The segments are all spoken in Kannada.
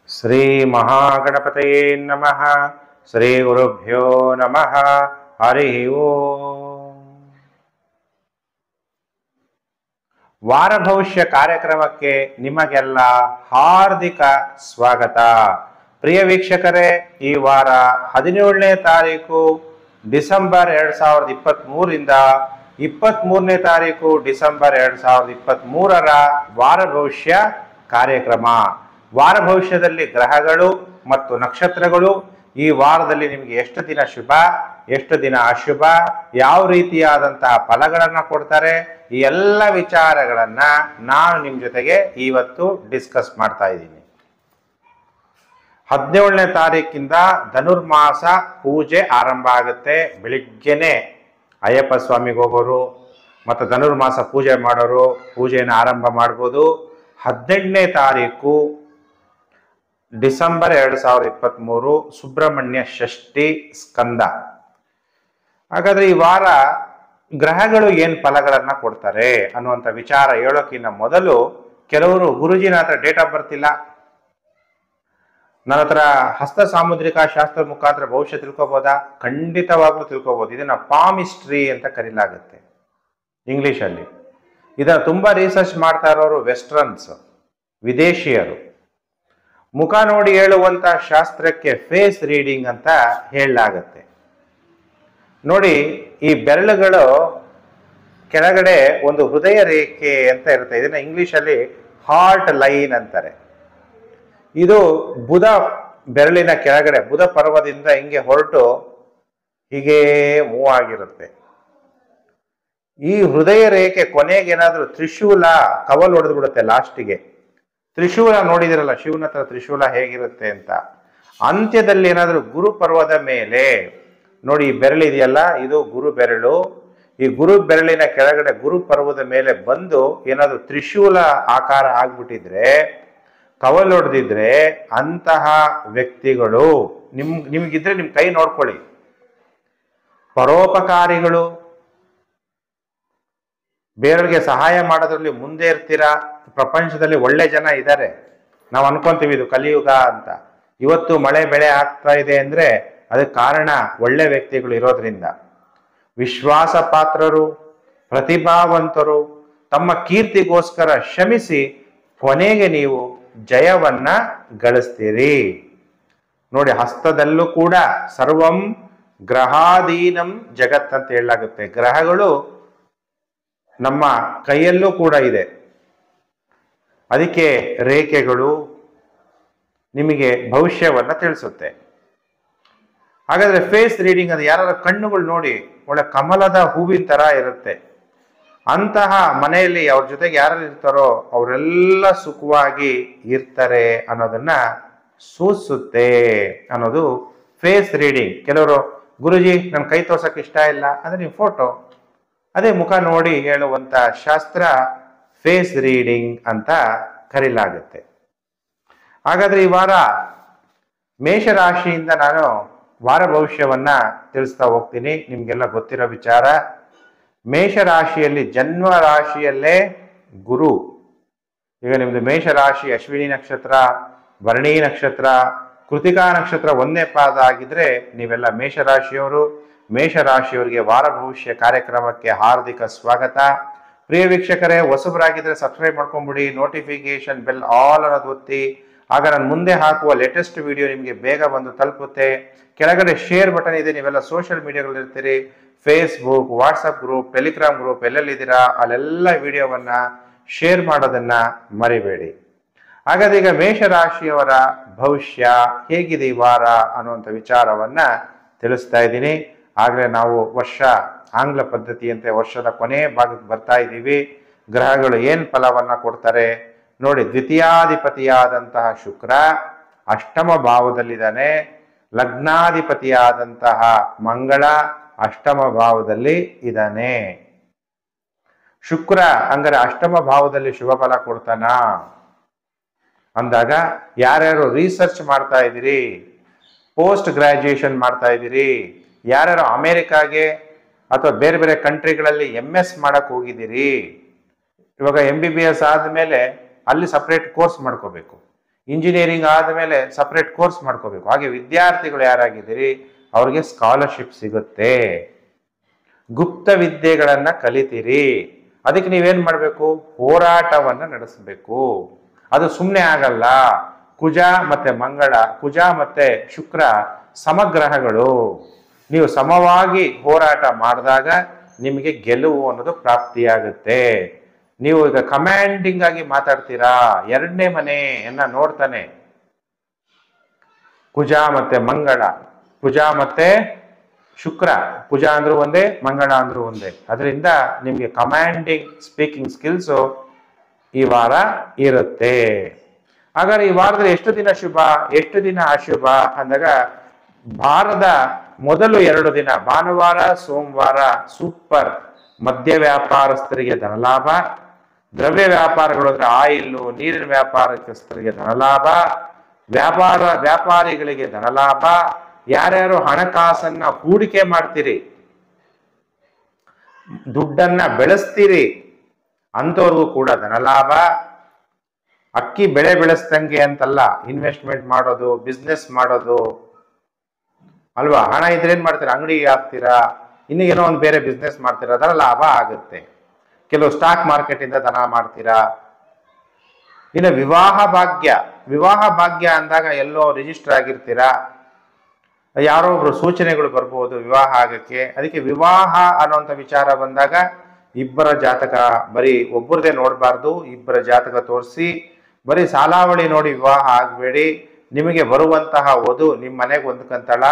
ಶ್ರೀ ಮಹಾಗಣಪತಯೇ ನಮಃ. ಶ್ರೀ ಗುರುಭ್ಯೋ ನಮಃ. ಹರಿ ಓಂ. ವಾರ ಭವಿಷ್ಯ ಕಾರ್ಯಕ್ರಮಕ್ಕೆ ನಿಮಗೆಲ್ಲ ಹಾರ್ದಿಕ ಸ್ವಾಗತ. ಪ್ರಿಯ ವೀಕ್ಷಕರೇ, ಈ ವಾರ 17ನೇ ತಾರೀಕು ಡಿಸೆಂಬರ್ 2023ರಿಂದ 23ನೇ ತಾರೀಕು ಡಿಸೆಂಬರ್ 2023ರ ವಾರ ಭವಿಷ್ಯ ಕಾರ್ಯಕ್ರಮ. ವಾರ ಭವಿಷ್ಯದಲ್ಲಿ ಗ್ರಹಗಳು ಮತ್ತು ನಕ್ಷತ್ರಗಳು ಈ ವಾರದಲ್ಲಿ ನಿಮಗೆ ಎಷ್ಟು ದಿನ ಶುಭ, ಎಷ್ಟು ದಿನ ಅಶುಭ, ಯಾವ ರೀತಿಯಾದಂತಹ ಫಲಗಳನ್ನು ಕೊಡ್ತಾರೆ, ಈ ಎಲ್ಲ ವಿಚಾರಗಳನ್ನ ನಾನು ನಿಮ್ಮ ಜೊತೆಗೆ ಇವತ್ತು ಡಿಸ್ಕಸ್ ಮಾಡ್ತಾ ಇದ್ದೀನಿ. 17ನೇ ತಾರೀಕಿಂದ ಧನುರ್ಮಾಸ ಪೂಜೆ ಆರಂಭ ಆಗುತ್ತೆ. ಬೆಳಿಗ್ಗೆನೆ ಅಯ್ಯಪ್ಪ ಸ್ವಾಮಿಗೆ ಹೋಗೋರು ಮತ್ತು ಧನುರ್ಮಾಸ ಪೂಜೆ ಮಾಡೋರು ಪೂಜೆಯನ್ನು ಆರಂಭ ಮಾಡ್ಬೋದು. 18ನೇ ತಾರೀಕು ಡಿಸೆಂಬರ್ 2023 ಸುಬ್ರಹ್ಮಣ್ಯ ಷಷ್ಠಿ ಸ್ಕಂದ. ಹಾಗಾದ್ರೆ ಈ ವಾರ ಗ್ರಹಗಳು ಏನು ಫಲಗಳನ್ನ ಕೊಡ್ತಾರೆ ಅನ್ನುವಂಥ ವಿಚಾರ ಹೇಳೋಕ್ಕಿಂತ ಮೊದಲು ಕೆಲವರು ಗುರುಜಿನ ಹತ್ರ ಡೇಟ್ ಆಫ್ ಬರ್ತ್ ಇಲ್ಲ, ನನ್ನ ಹತ್ರ ಹಸ್ತ ಸಾಮುದ್ರಿಕ ಶಾಸ್ತ್ರ ಮುಖಾಂತರ ಭವಿಷ್ಯ ತಿಳ್ಕೊಬೋದಾ? ಖಂಡಿತವಾಗ್ಲೂ ತಿಳ್ಕೊಬೋದು. ಇದನ್ನ ಪಾಮಿಸ್ಟ್ರಿ ಅಂತ ಕರೀಲಾಗುತ್ತೆ ಇಂಗ್ಲಿಷಲ್ಲಿ. ಇದನ್ನ ತುಂಬಾ ರಿಸರ್ಚ್ ಮಾಡ್ತಾ ಇರೋರು ವೆಸ್ಟರ್ನ್ಸ್, ವಿದೇಶಿಯರು. ಮುಖ ನೋಡಿ ಹೇಳುವಂತ ಶಾಸ್ತ್ರಕ್ಕೆ ಫೇಸ್ ರೀಡಿಂಗ್ ಅಂತ ಹೇಳಲಾಗತ್ತೆ. ನೋಡಿ, ಈ ಬೆರಳುಗಳು ಕೆಳಗಡೆ ಒಂದು ಹೃದಯ ರೇಖೆ ಅಂತ ಇರುತ್ತೆ. ಇದನ್ನ ಇಂಗ್ಲಿಷಲ್ಲಿ ಹಾರ್ಟ್ ಲೈನ್ ಅಂತಾರೆ. ಇದು ಬುಧ ಬೆರಳಿನ ಕೆಳಗಡೆ ಬುಧ ಪರ್ವದಿಂದ ಹಿಂಗೆ ಹೊರಟು ಹೀಗೆ ಮೂವ್ ಆಗಿರುತ್ತೆ. ಈ ಹೃದಯ ರೇಖೆ ಕೊನೆಗೆ ಏನಾದ್ರೂ ತ್ರಿಶೂಲ ಕವಲ್ ಹೊಡೆದು ಬಿಡುತ್ತೆ ಲಾಸ್ಟಿಗೆ. ತ್ರಿಶೂಲ ನೋಡಿದಿರಲ್ಲ, ಶಿವನ ಹತ್ರ ತ್ರಿಶೂಲ ಹೇಗಿರುತ್ತೆ ಅಂತ. ಅಂತ್ಯದಲ್ಲಿ ಏನಾದ್ರೂ ಗುರು ಪರ್ವದ ಮೇಲೆ ನೋಡಿ, ಈ ಬೆರಳಿದೆಯಲ್ಲ, ಇದು ಗುರು ಬೆರಳು. ಈ ಗುರು ಬೆರಳಿನ ಕೆಳಗಡೆ ಗುರು ಪರ್ವದ ಮೇಲೆ ಬಂದು ಏನಾದ್ರೂ ತ್ರಿಶೂಲ ಆಕಾರ ಆಗ್ಬಿಟ್ಟಿದ್ರೆ, ಕವಲ್ ಹೊಡೆದಿದ್ರೆ, ಅಂತಹ ವ್ಯಕ್ತಿಗಳು ನಿಮ್ಗಿದ್ರೆ ನಿಮ್ ಕೈ ನೋಡ್ಕೊಳ್ಳಿ. ಪರೋಪಕಾರಿಗಳು, ಬೇರೆಯವ್ರಿಗೆ ಸಹಾಯ ಮಾಡೋದ್ರಲ್ಲಿ ಮುಂದೆ ಇರ್ತೀರಾ. ಪ್ರಪಂಚದಲ್ಲಿ ಒಳ್ಳೆ ಜನ ಇದ್ದಾರೆ. ನಾವು ಅನ್ಕೊಂತೀವಿ ಇದು ಕಲಿಯುಗ ಅಂತ. ಇವತ್ತು ಮಳೆ ಬೆಳೆ ಆಗ್ತಾ ಇದೆ ಅಂದ್ರೆ ಅದಕ್ಕೆ ಕಾರಣ ಒಳ್ಳೆ ವ್ಯಕ್ತಿಗಳು ಇರೋದ್ರಿಂದ. ವಿಶ್ವಾಸ ಪಾತ್ರರು, ಪ್ರತಿಭಾವಂತರು, ತಮ್ಮ ಕೀರ್ತಿಗೋಸ್ಕರ ಶ್ರಮಿಸಿ ಕೊನೆಗೆ ನೀವು ಜಯವನ್ನ ಗಳಿಸ್ತೀರಿ. ನೋಡಿ, ಹಸ್ತದಲ್ಲೂ ಕೂಡ ಸರ್ವಂ ಗ್ರಹಾಧೀನಂ ಜಗತ್ ಅಂತ ಹೇಳಲಾಗುತ್ತೆ. ಗ್ರಹಗಳು ನಮ್ಮ ಕೈಯಲ್ಲೂ ಕೂಡ ಇದೆ. ಅದಕ್ಕೆ ರೇಖೆಗಳು ನಿಮಗೆ ಭವಿಷ್ಯವನ್ನ ತಿಳಿಸುತ್ತೆ. ಹಾಗಾದ್ರೆ ಫೇಸ್ ರೀಡಿಂಗ್ ಅದು ಯಾರ ಕಣ್ಣುಗಳು ನೋಡಿ ಒಳ್ಳೆ ಕಮಲದ ಹೂವಿನ ತರ ಇರುತ್ತೆ. ಅಂತಹ ಮನೆಯಲ್ಲಿ ಅವ್ರ ಜೊತೆಗೆ ಯಾರು ಇರ್ತಾರೋ ಅವರೆಲ್ಲ ಸುಖವಾಗಿ ಇರ್ತಾರೆ ಅನ್ನೋದನ್ನ ಸೂಚಿಸುತ್ತೆ ಅನ್ನೋದು ಫೇಸ್ ರೀಡಿಂಗ್. ಕೆಲವರು ಗುರುಜಿ ನನ್ನ ಕೈ ತೋರ್ಸಕ್ ಇಷ್ಟ ಇಲ್ಲ ಅಂದ್ರೆ ನೀವು ಫೋಟೋ, ಅದೇ ಮುಖ ನೋಡಿ ಹೇಳುವಂತ ಶಾಸ್ತ್ರ ಫೇಸ್ ರೀಡಿಂಗ್ ಅಂತ ಕರೀಲಾಗುತ್ತೆ. ಹಾಗಾದ್ರೆ ಈ ವಾರ ಮೇಷರಾಶಿಯಿಂದ ನಾನು ವಾರ ಭವಿಷ್ಯವನ್ನ ತಿಳಿಸ್ತಾ ಹೋಗ್ತೀನಿ. ನಿಮ್ಗೆಲ್ಲ ಗೊತ್ತಿರೋ ವಿಚಾರ. ಮೇಷರಾಶಿಯಲ್ಲಿ ಜನ್ಮ ರಾಶಿಯಲ್ಲೇ ಗುರು. ಈಗ ನಿಮ್ದು ಮೇಷರಾಶಿ ಅಶ್ವಿನಿ ನಕ್ಷತ್ರ, ಭರಣಿ ನಕ್ಷತ್ರ, ಕೃತಿಕಾ ನಕ್ಷತ್ರ ಒಂದೇ ಪಾದ ಆಗಿದ್ರೆ ನೀವೆಲ್ಲ ಮೇಷರಾಶಿಯವರು. ಮೇಷರಾಶಿಯವರಿಗೆ ವಾರ ಭವಿಷ್ಯ ಕಾರ್ಯಕ್ರಮಕ್ಕೆ ಹಾರ್ದಿಕ ಸ್ವಾಗತ. ಪ್ರಿಯ ವೀಕ್ಷಕರೇ, ಹೊಸಬರಾಗಿದ್ರೆ ಸಬ್ಸ್ಕ್ರೈಬ್ ಮಾಡ್ಕೊಂಡ್ಬಿಡಿ. ನೋಟಿಫಿಕೇಶನ್ ಬೆಲ್ ಆಲ್ ಅನ್ನೋದು ಒತ್ತಿ. ಆಗ ನಾನು ಮುಂದೆ ಹಾಕುವ ಲೇಟೆಸ್ಟ್ ವಿಡಿಯೋ ನಿಮಗೆ ಬೇಗ ಬಂದು ತಲುಪುತ್ತೆ. ಕೆಳಗಡೆ ಶೇರ್ ಬಟನ್ ಇದೆ. ನೀವೆಲ್ಲ ಸೋಷಿಯಲ್ ಮೀಡಿಯಾಗಳಿರ್ತೀರಿ, Facebook, WhatsApp group, Telegram group, ಎಲ್ಲೆಲ್ಲಿದ್ದೀರಾ ಅಲ್ಲೆಲ್ಲ ವಿಡಿಯೋವನ್ನ ಶೇರ್ ಮಾಡೋದನ್ನ ಮರಿಬೇಡಿ. ಹಾಗಾದ್ರೆ ಈಗ ಮೇಷರಾಶಿಯವರ ಭವಿಷ್ಯ ಹೇಗಿದೆ ಈ ವಾರ ಅನ್ನುವಂಥ ವಿಚಾರವನ್ನ ತಿಳಿಸ್ತಾ ಇದ್ದೀನಿ. ಆಗಲೇ ನಾವು ವರ್ಷ ಆಂಗ್ಲ ಪದ್ಧತಿಯಂತೆ ವರ್ಷದ ಕೊನೆ ಭಾಗಕ್ಕೆ ಬರ್ತಾ ಇದ್ದೀವಿ. ಗ್ರಹಗಳು ಏನ್ ಫಲವನ್ನ ಕೊಡ್ತಾರೆ ನೋಡಿ. ದ್ವಿತೀಯಾಧಿಪತಿಯಾದಂತಹ ಶುಕ್ರ ಅಷ್ಟಮ ಭಾವದಲ್ಲಿದ್ದಾನೆ. ಲಗ್ನಾಧಿಪತಿಯಾದಂತಹ ಮಂಗಳ ಅಷ್ಟಮ ಭಾವದಲ್ಲಿ ಇದ್ದಾನೆ. ಶುಕ್ರ ಹಂಗಾರೆ ಅಷ್ಟಮ ಭಾವದಲ್ಲಿ ಶುಭ ಫಲ ಕೊಡ್ತಾನ ಅಂದಾಗ ಯಾರ್ಯಾರು ರಿಸರ್ಚ್ ಮಾಡ್ತಾ ಇದ್ದೀರಿ, ಪೋಸ್ಟ್ ಗ್ರಾಜ್ಯುಯೇಷನ್ ಮಾಡ್ತಾ ಇದ್ದೀರಿ, ಯಾರ್ಯಾರು ಅಮೆರಿಕಾಗೆ ಅಥವಾ ಬೇರೆ ಬೇರೆ ಕಂಟ್ರಿಗಳಲ್ಲಿ MS ಮಾಡಕ್ ಹೋಗಿದ್ದೀರಿ, ಇವಾಗ MBBS ಆದ್ಮೇಲೆ ಅಲ್ಲಿ ಸಪ್ರೇಟ್ ಕೋರ್ಸ್ ಮಾಡ್ಕೋಬೇಕು. ಇಂಜಿನಿಯರಿಂಗ್ ಆದಮೇಲೆ ಸಪ್ರೇಟ್ ಕೋರ್ಸ್ ಮಾಡ್ಕೋಬೇಕು. ಹಾಗೆ ವಿದ್ಯಾರ್ಥಿಗಳು ಯಾರಾಗಿದ್ದೀರಿ ಅವ್ರಿಗೆ ಸ್ಕಾಲರ್ಶಿಪ್ ಸಿಗುತ್ತೆ. ಗುಪ್ತ ವಿದ್ಯೆಗಳನ್ನ ಕಲಿತೀರಿ. ಅದಕ್ಕೆ ನೀವೇನ್ ಮಾಡಬೇಕು? ಹೋರಾಟವನ್ನ ನಡೆಸಬೇಕು. ಅದು ಸುಮ್ಮನೆ ಆಗಲ್ಲ. ಕುಜ ಮತ್ತೆ ಮಂಗಳ, ಕುಜ ಮತ್ತೆ ಶುಕ್ರ ಸಮಗ್ರಹಗಳು. ನೀವು ಸಮವಾಗಿ ಹೋರಾಟ ಮಾಡಿದಾಗ ನಿಮಗೆ ಗೆಲುವು ಅನ್ನೋದು ಪ್ರಾಪ್ತಿಯಾಗುತ್ತೆ. ನೀವು ಈಗ ಕಮಾಂಡಿಂಗ್ ಆಗಿ ಮಾತಾಡ್ತೀರಾ, ಎರಡನೇ ಮನೆಯನ್ನ ನೋಡ್ತಾನೆ ಕುಜ ಮತ್ತೆ ಮಂಗಳ, ಕುಜ ಮತ್ತೆ ಶುಕ್ರ. ಕುಜ ಅಂದ್ರೂ ಒಂದೇ, ಮಂಗಳ ಅಂದ್ರೂ ಒಂದೇ. ಅದರಿಂದ ನಿಮ್ಗೆ ಕಮಾಂಡಿಂಗ್ ಸ್ಪೀಕಿಂಗ್ ಸ್ಕಿಲ್ಸ್ ಈ ವಾರ ಇರುತ್ತೆ. ಹಾಗಾದ್ರೆ ಈ ವಾರದಲ್ಲಿ ಎಷ್ಟು ದಿನ ಶುಭ, ಎಷ್ಟು ದಿನ ಅಶುಭ ಅಂದಾಗ, ವಾರದ ಮೊದಲು 2 ದಿನ ಭಾನುವಾರ ಸೋಮವಾರ ಸೂಪರ್. ಮದ್ಯ ವ್ಯಾಪಾರಸ್ಥರಿಗೆ ಧನಲಾಭ, ದ್ರವ್ಯ ವ್ಯಾಪಾರಗಳು ಅಂದ್ರೆ ಆಯಿಲ್ ನೀರಿನ ವ್ಯಾಪಾರಸ್ಥರಿಗೆ ಧನಲಾಭ, ವ್ಯಾಪಾರಿಗಳಿಗೆ ಧನಲಾಭ. ಯಾರ್ಯಾರು ಹಣಕಾಸನ್ನ ಹೂಡಿಕೆ ಮಾಡ್ತೀರಿ, ದುಡ್ಡನ್ನ ಬೆಳೆಸ್ತೀರಿ ಅಂಥವ್ರಿಗೂ ಕೂಡ ಧನಲಾಭ. ಅಕ್ಕಿ ಬೆಳೆ ಬೆಳೆಸ್ದಂಗೆ ಅಂತಲ್ಲ, ಇನ್ವೆಸ್ಟ್ಮೆಂಟ್ ಮಾಡೋದು, ಬಿಸ್ನೆಸ್ ಮಾಡೋದು ಅಲ್ವಾ. ಹಣ ಇದ್ರೆ ಏನ್ ಮಾಡ್ತೀರಾ? ಅಂಗಡಿ ಹಾಕ್ತೀರಾ, ಇನ್ನು ಏನೋ ಒಂದು ಬೇರೆ ಬಿಸ್ನೆಸ್ ಮಾಡ್ತೀರಾ, ಅದರ ಲಾಭ ಆಗುತ್ತೆ. ಕೆಲವು ಸ್ಟಾಕ್ ಮಾರ್ಕೆಟ್ ಇಂದ ಧನ ಮಾಡ್ತೀರಾ. ಇನ್ನು ವಿವಾಹ ಭಾಗ್ಯ, ವಿವಾಹ ಭಾಗ್ಯ ಅಂದಾಗ ಎಲ್ಲೋ ರಿಜಿಸ್ಟರ್ ಆಗಿರ್ತೀರಾ, ಯಾರೋ ಒಬ್ರು ಸೂಚನೆಗಳು ಬರ್ಬೋದು ವಿವಾಹ ಆಗಕ್ಕೆ. ಅದಕ್ಕೆ ವಿವಾಹ ಅನ್ನೋಂಥ ವಿಚಾರ ಬಂದಾಗ ಇಬ್ಬರ ಜಾತಕ, ಬರೀ ಒಬ್ಬರದೇ ನೋಡಬಾರ್ದು, ಇಬ್ಬರ ಜಾತಕ ತೋರಿಸಿ. ಬರೀ ಸಾಲಾವಳಿ ನೋಡಿ ವಿವಾಹ ಆಗಬೇಡಿ. ನಿಮಗೆ ಬರುವಂತಹ ವಧು ನಿಮ್ಮ ಮನೆಗೆ ಹೊಂದ್ಕಂತಾಳ,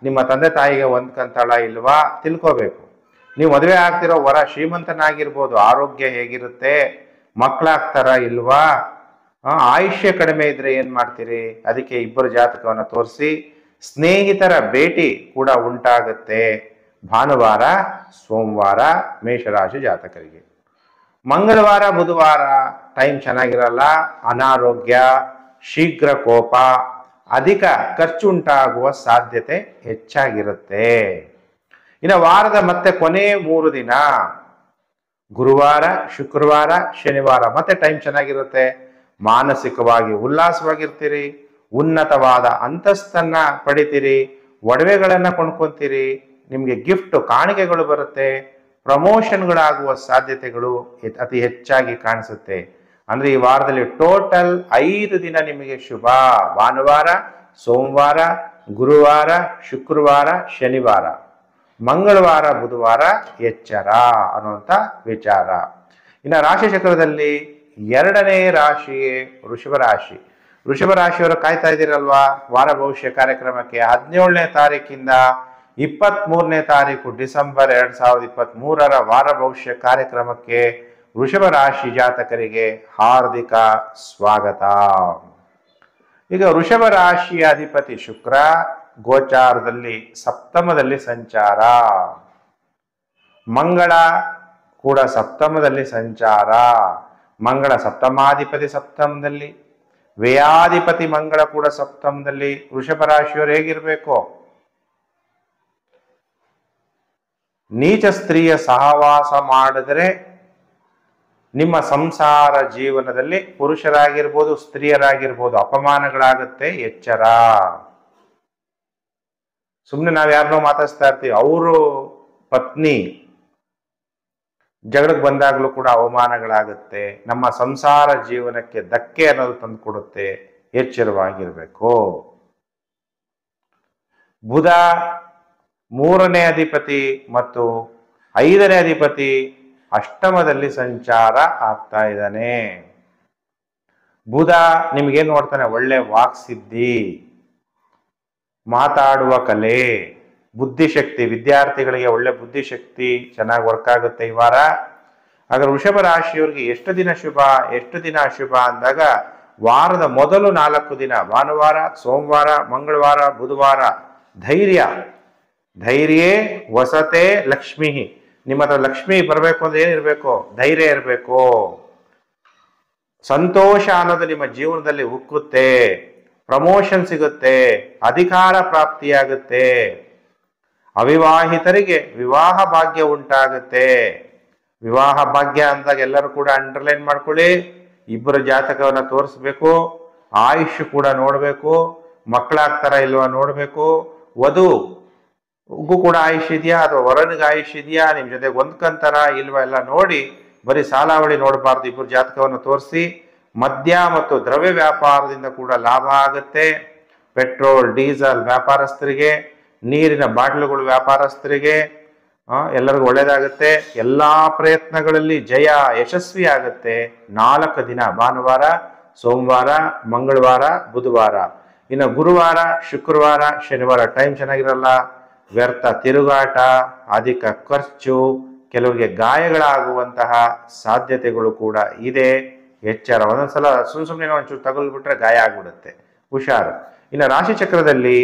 ನಿಮ್ಮ ತಂದೆ ತಾಯಿಗೆ ಹೊಂದ್ಕಂತಾಳ ಇಲ್ವಾ ತಿಳ್ಕೋಬೇಕು. ನೀವು ಮದುವೆ ಆಗ್ತಿರೋ ವರ ಶ್ರೀಮಂತನಾಗಿರ್ಬೋದು, ಆರೋಗ್ಯ ಹೇಗಿರುತ್ತೆ, ಮಕ್ಕಳಾಗ್ತಾರ ಇಲ್ವಾ, ಆಯುಷ್ಯ ಕಡಿಮೆ ಇದ್ರೆ ಏನ್ ಮಾಡ್ತೀರಿ. ಅದಕ್ಕೆ ಇಬ್ಬರು ಜಾತಕವನ್ನು ತೋರಿಸಿ. ಸ್ನೇಹಿತರ ಭೇಟಿ ಕೂಡ ಉಂಟಾಗುತ್ತೆ ಭಾನುವಾರ ಸೋಮವಾರ ಮೇಷರಾಶಿ ಜಾತಕರಿಗೆ. ಮಂಗಳವಾರ ಬುಧವಾರ ಟೈಮ್ ಚೆನ್ನಾಗಿರಲ್ಲ. ಅನಾರೋಗ್ಯ, ಶೀಘ್ರ ಕೋಪ, ಅಧಿಕ ಖರ್ಚು ಉಂಟಾಗುವ ಸಾಧ್ಯತೆ ಹೆಚ್ಚಾಗಿರುತ್ತೆ. ಇನ್ನು ವಾರದ ಮತ್ತೆ ಕೊನೆ 3 ದಿನ ಗುರುವಾರ ಶುಕ್ರವಾರ ಶನಿವಾರ ಮತ್ತೆ ಟೈಮ್ ಚೆನ್ನಾಗಿರುತ್ತೆ. ಮಾನಸಿಕವಾಗಿ ಉಲ್ಲಾಸವಾಗಿರ್ತೀರಿ, ಉನ್ನತವಾದ ಅಂತಸ್ತನ್ನ ಪಡಿತೀರಿ, ಒಡವೆಗಳನ್ನ ಕೊಂಡ್ಕೊಂತೀರಿ, ನಿಮ್ಗೆ ಗಿಫ್ಟ್ ಕಾಣಿಕೆಗಳು ಬರುತ್ತೆ, ಪ್ರಮೋಷನ್ಗಳಾಗುವ ಸಾಧ್ಯತೆಗಳು ಅತಿ ಹೆಚ್ಚಾಗಿ ಕಾಣಿಸುತ್ತೆ. ಅಂದ್ರೆ ಈ ವಾರದಲ್ಲಿ ಟೋಟಲ್ 5 ದಿನ ನಿಮಗೆ ಶುಭ. ಭಾನುವಾರ ಸೋಮವಾರ ಗುರುವಾರ ಶುಕ್ರವಾರ ಶನಿವಾರ, ಮಂಗಳವಾರ ಬುಧವಾರ ಎಚ್ಚರ ಅನ್ನುವಂಥ ವಿಚಾರ. ಇನ್ನು ರಾಶಿ ಚಕ್ರದಲ್ಲಿ 2ನೇ ರಾಶಿಯೇ ವೃಷಭ ರಾಶಿ. ವೃಷಭ ರಾಶಿಯವರು ಕಾಯ್ತಾ ಇದ್ದೀರಲ್ವಾ ವಾರ ಭವಿಷ್ಯ ಕಾರ್ಯಕ್ರಮಕ್ಕೆ. 17ನೇ ತಾರೀಕಿಂದ 23ನೇ ತಾರೀಕು ಡಿಸೆಂಬರ್ 2023 ವಾರ ಭವಿಷ್ಯ ಕಾರ್ಯಕ್ರಮಕ್ಕೆ ವೃಷಭ ರಾಶಿ ಜಾತಕರಿಗೆ ಹಾರ್ದಿಕ ಸ್ವಾಗತ. ಈಗ ವೃಷಭ ರಾಶಿಯ ಅಧಿಪತಿ ಶುಕ್ರ ಗೋಚಾರದಲ್ಲಿ ಸಪ್ತಮದಲ್ಲಿ ಸಂಚಾರ, ಮಂಗಳ ಕೂಡ ಸಪ್ತಮದಲ್ಲಿ ಸಂಚಾರ. ಮಂಗಳ ಸಪ್ತಮಾಧಿಪತಿ ಸಪ್ತಮದಲ್ಲಿ, ವ್ಯಯಾಧಿಪತಿ ಮಂಗಳ ಕೂಡ ಸಪ್ತಮದಲ್ಲಿ. ವೃಷಭ ರಾಶಿಯವರು ಹೇಗಿರ್ಬೇಕು? ನೀಚ ಸ್ತ್ರೀಯ ಸಹವಾಸ ಮಾಡಿದ್ರೆ ನಿಮ್ಮ ಸಂಸಾರ ಜೀವನದಲ್ಲಿ ಪುರುಷರಾಗಿರ್ಬೋದು ಸ್ತ್ರೀಯರಾಗಿರ್ಬೋದು ಅಪಮಾನಗಳಾಗುತ್ತೆ, ಎಚ್ಚರ. ಸುಮ್ಮನೆ ನಾವ್ ಯಾರನ್ನೋ ಮಾತಾಡ್ಸ್ತಾ ಇರ್ತೀವಿ, ಅವರು ಪತ್ನಿ ಜಗಳಕ್ಕೆ ಬಂದಾಗ್ಲೂ ಕೂಡ ಅವಮಾನಗಳಾಗುತ್ತೆ, ನಮ್ಮ ಸಂಸಾರ ಜೀವನಕ್ಕೆ ಧಕ್ಕೆ ಅನ್ನೋದು ತಂದು ಕೊಡುತ್ತೆ, ಎಚ್ಚರವಾಗಿರ್ಬೇಕು. ಬುಧ 3ನೇ ಅಧಿಪತಿ ಮತ್ತು 5ನೇ ಅಧಿಪತಿ ಅಷ್ಟಮದಲ್ಲಿ ಸಂಚಾರ ಆಗ್ತಾ ಇದ್ದಾನೆ. ಬುಧ ನಿಮ್ಗೇನ್ ನೋಡ್ತಾನೆ? ಒಳ್ಳೆ ವಾಕ್ಸಿದ್ಧಿ, ಮಾತಾಡುವ ಕಲೆ, ಬುದ್ಧಿಶಕ್ತಿ. ವಿದ್ಯಾರ್ಥಿಗಳಿಗೆ ಒಳ್ಳೆ ಬುದ್ಧಿಶಕ್ತಿ ಚೆನ್ನಾಗಿ ವರ್ಕ್ ಆಗುತ್ತೆ ಈ ವಾರ. ಹಾಗಾದ್ರೆ ವೃಷಭ ರಾಶಿಯವರಿಗೆ ಎಷ್ಟು ದಿನ ಶುಭ ಎಷ್ಟು ದಿನ ಅಶುಭ ಅಂದಾಗ, ವಾರದ ಮೊದಲು 4 ದಿನ ಭಾನುವಾರ ಸೋಮವಾರ ಮಂಗಳವಾರ ಬುಧವಾರ ಧೈರ್ಯೇ ವಸತೆ ಲಕ್ಷ್ಮೀ. ನಿಮ್ಮ ಹತ್ರ ಲಕ್ಷ್ಮಿ ಬರಬೇಕು ಅಂದ್ರೆ ಏನಿರ್ಬೇಕು? ಧೈರ್ಯ ಇರಬೇಕು. ಸಂತೋಷ ಅನ್ನೋದು ನಿಮ್ಮ ಜೀವನದಲ್ಲಿ ಉಕ್ಕುತ್ತೆ, ಪ್ರಮೋಷನ್ ಸಿಗುತ್ತೆ, ಅಧಿಕಾರ ಪ್ರಾಪ್ತಿಯಾಗುತ್ತೆ. ಅವಿವಾಹಿತರಿಗೆ ವಿವಾಹ ಭಾಗ್ಯ ಉಂಟಾಗುತ್ತೆ. ವಿವಾಹ ಭಾಗ್ಯ ಅಂದಾಗ ಎಲ್ಲರೂ ಕೂಡ ಅಂಡರ್ಲೈನ್ ಮಾಡ್ಕೊಳ್ಳಿ. ಇಬ್ಬರ ಜಾತಕವನ್ನ ತೋರಿಸ್ಬೇಕು. ಆಯುಷ್ ಕೂಡ ನೋಡಬೇಕು, ಮಕ್ಕಳಾಗ್ತಾರ ಇಲ್ವಾ ನೋಡಬೇಕು, ವಧುಗೂ ಕೂಡ ಆಯುಷ್ ಇದೆಯಾ ಅಥವಾ ವರನಿಗೆ ಆಯುಷ್ ಇದೆಯಾ, ನಿಮ್ಮ ಜೊತೆಗೆ ಹೊಂದ್ಕಂತಾರ ಇಲ್ವಾ ಎಲ್ಲ ನೋಡಿ. ಬರೀ ಸಾಲಾವಳಿ ನೋಡಬಾರ್ದು, ಇಬ್ಬರು ಜಾತಕವನ್ನು ತೋರಿಸಿ. ಮದ್ಯ ಮತ್ತು ದ್ರವ್ಯ ವ್ಯಾಪಾರದಿಂದ ಕೂಡ ಲಾಭ ಆಗುತ್ತೆ. ಪೆಟ್ರೋಲ್ ಡೀಸೆಲ್ ವ್ಯಾಪಾರಸ್ಥರಿಗೆ, ನೀರಿನ ಬಾಟ್ಲುಗಳು ವ್ಯಾಪಾರಸ್ಥರಿಗೆ ಎಲ್ಲರಿಗೂ ಒಳ್ಳೇದಾಗುತ್ತೆ. ಎಲ್ಲ ಪ್ರಯತ್ನಗಳಲ್ಲಿ ಜಯ ಯಶಸ್ವಿ ಆಗುತ್ತೆ. 4 ದಿನ ಭಾನುವಾರ, ಸೋಮವಾರ, ಮಂಗಳವಾರ, ಬುಧವಾರ. ಇನ್ನು ಗುರುವಾರ, ಶುಕ್ರವಾರ, ಶನಿವಾರ ಟೈಮ್ ಚೆನ್ನಾಗಿರಲ್ಲ. ವ್ಯರ್ಥ ತಿರುಗಾಟ, ಅಧಿಕ ಖರ್ಚು, ಕೆಲವರಿಗೆ ಗಾಯಗಳಾಗುವಂತಹ ಸಾಧ್ಯತೆಗಳು ಕೂಡ ಇದೆ. ಎಚ್ಚರ. ಒಂದೊಂದ್ಸಲ ಸುಮ್ಮನೆ ಒಂಚೂರು ತಗುಲ್ಬಿಟ್ರೆ ಗಾಯ ಆಗ್ಬಿಡುತ್ತೆ, ಹುಷಾರು. ಇನ್ನು ರಾಶಿ ಚಕ್ರದಲ್ಲಿ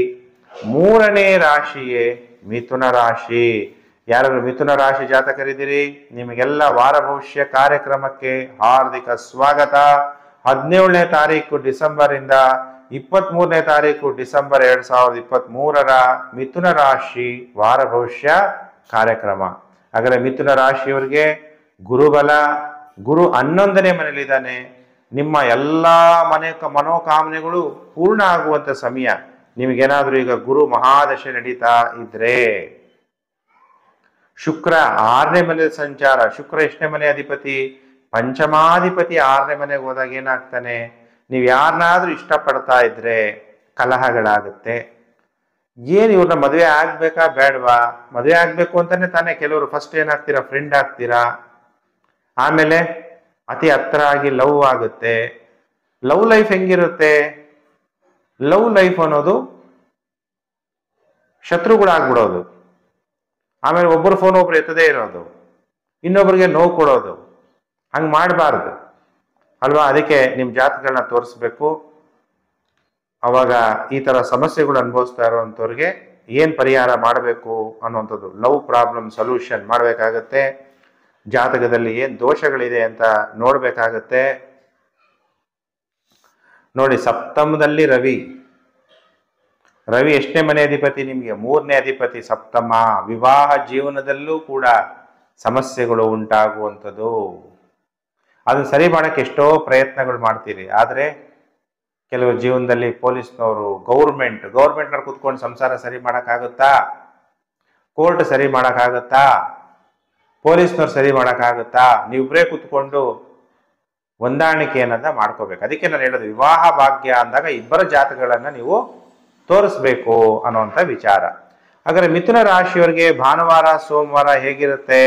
3ನೇ ರಾಶಿಯೇ ಮಿಥುನ ರಾಶಿ. ಯಾರು ಮಿಥುನ ರಾಶಿ ಜಾತಕರಿದ್ದೀರಿ, ನಿಮಗೆಲ್ಲ ವಾರ ಭವಿಷ್ಯ ಕಾರ್ಯಕ್ರಮಕ್ಕೆ ಹಾರ್ದಿಕ ಸ್ವಾಗತ. 17ನೇ ತಾರೀಕು ಡಿಸೆಂಬರ್ ಇಂದ 23ನೇ ತಾರೀಕು ಡಿಸೆಂಬರ್ 2023ರ ಮಿಥುನ ರಾಶಿ ವಾರ ಭವಿಷ್ಯ ಕಾರ್ಯಕ್ರಮ. ಹಾಗಾದ್ರೆ ಮಿಥುನ ರಾಶಿಯವರಿಗೆ ಗುರುಬಲ, ಗುರು 11ನೇ ಮನೆಯಲ್ಲಿದ್ದಾನೆ. ನಿಮ್ಮ ಎಲ್ಲ ಮನೋಕಾಮನೆಗಳು ಪೂರ್ಣ ಆಗುವಂತ ಸಮಯ. ನಿಮಗೇನಾದ್ರೂ ಈಗ ಗುರು ಮಹಾದಶೆ ನಡೀತಾ ಇದ್ರೆ, ಶುಕ್ರ 6ನೇ ಮನೆ ಸಂಚಾರ. ಶುಕ್ರ ಎಷ್ಟನೇ ಮನೆ ಅಧಿಪತಿ? ಪಂಚಮಾಧಿಪತಿ. 6ನೇ ಮನೆಗೆ ಹೋದಾಗ ಏನಾಗ್ತಾನೆ, ನೀವು ಯಾರನ್ನಾದ್ರೂ ಇಷ್ಟಪಡ್ತಾ ಇದ್ರೆ ಕಲಹಗಳಾಗುತ್ತೆ. ಏನ್ ಇವ್ರನ್ನ ಮದುವೆ ಆಗ್ಬೇಕಾ ಬೇಡವಾ? ಮದುವೆ ಆಗ್ಬೇಕು ಅಂತಾನೆ ತಾನೇ ಕೆಲವರು ಫಸ್ಟ್ ಏನಾಗ್ತೀರಾ, ಫ್ರೆಂಡ್ ಆಗ್ತೀರಾ. ಆಮೇಲೆ ಅತಿ ಹತ್ರ ಆಗಿ ಲವ್ ಆಗುತ್ತೆ. ಲವ್ ಲೈಫ್ ಹೆಂಗಿರುತ್ತೆ? ಲವ್ ಲೈಫ್ ಅನ್ನೋದು ಶತ್ರುಗಳಾಗ್ಬಿಡೋದು. ಆಮೇಲೆ ಒಬ್ಬರು ಫೋನ್ ಒಬ್ರು ಎತ್ತದೇ ಇರೋದು, ಇನ್ನೊಬ್ರಿಗೆ ನೋವು ಕೊಡೋದು. ಹಂಗೆ ಮಾಡಬಾರ್ದು ಅಲ್ವಾ? ಅದಕ್ಕೆ ನಿಮ್ಮ ಜಾತಕಗಳನ್ನ ತೋರಿಸ್ಬೇಕು. ಅವಾಗ ಈ ತರ ಸಮಸ್ಯೆಗಳು ಅನುಭವಿಸ್ತಾ ಇರೋವಂಥವ್ರಿಗೆ ಏನ್ ಪರಿಹಾರ ಮಾಡಬೇಕು ಅನ್ನುವಂಥದ್ದು, ಲವ್ ಪ್ರಾಬ್ಲಮ್ ಸೊಲ್ಯೂಷನ್ ಮಾಡಬೇಕಾಗತ್ತೆ. ಜಾತಕದಲ್ಲಿ ಏನ್ ದೋಷಗಳಿದೆ ಅಂತ ನೋಡ್ಬೇಕಾಗತ್ತೆ. ನೋಡಿ, ಸಪ್ತಮದಲ್ಲಿ ರವಿ. ರವಿ ಎಷ್ಟನೇ ಮನೆ ಅಧಿಪತಿ? ನಿಮಗೆ 3ನೇ ಅಧಿಪತಿ. ಸಪ್ತಮ. ವಿವಾಹ ಜೀವನದಲ್ಲೂ ಕೂಡ ಸಮಸ್ಯೆಗಳು ಉಂಟಾಗುವಂಥದ್ದು. ಅದನ್ನ ಸರಿ ಮಾಡಕ್ಕೆ ಎಷ್ಟೋ ಪ್ರಯತ್ನಗಳು ಮಾಡ್ತೀರಿ, ಆದ್ರೆ ಕೆಲವು ಜೀವನದಲ್ಲಿ ಪೊಲೀಸ್ನವರು, ಗೌರ್ಮೆಂಟ್ನವ್ರು ಕೂತ್ಕೊಂಡು ಸಂಸಾರ ಸರಿ ಮಾಡಕ್ಕಾಗುತ್ತಾ? ಕೋರ್ಟ್ ಸರಿ ಮಾಡಕ್ಕಾಗುತ್ತಾ? ಪೊಲೀಸ್ನವ್ರು ಸರಿ ಮಾಡಕ್ಕಾಗುತ್ತಾ? ನೀವಿಬ್ಬರೇ ಕೂತ್ಕೊಂಡು ಹೊಂದಾಣಿಕೆ ಅನ್ನೋದನ್ನ ಮಾಡ್ಕೋಬೇಕು. ಅದಕ್ಕೆ ನಾನು ಹೇಳೋದು, ವಿವಾಹ ಭಾಗ್ಯ ಅಂದಾಗ ಇಬ್ಬರ ಜಾತಕಗಳನ್ನ ನೀವು ತೋರಿಸ್ಬೇಕು ಅನ್ನುವಂಥ ವಿಚಾರ. ಹಾಗಾದ್ರೆ ಮಿಥುನ ರಾಶಿಯವರಿಗೆ ಭಾನುವಾರ ಸೋಮವಾರ ಹೇಗಿರುತ್ತೆ?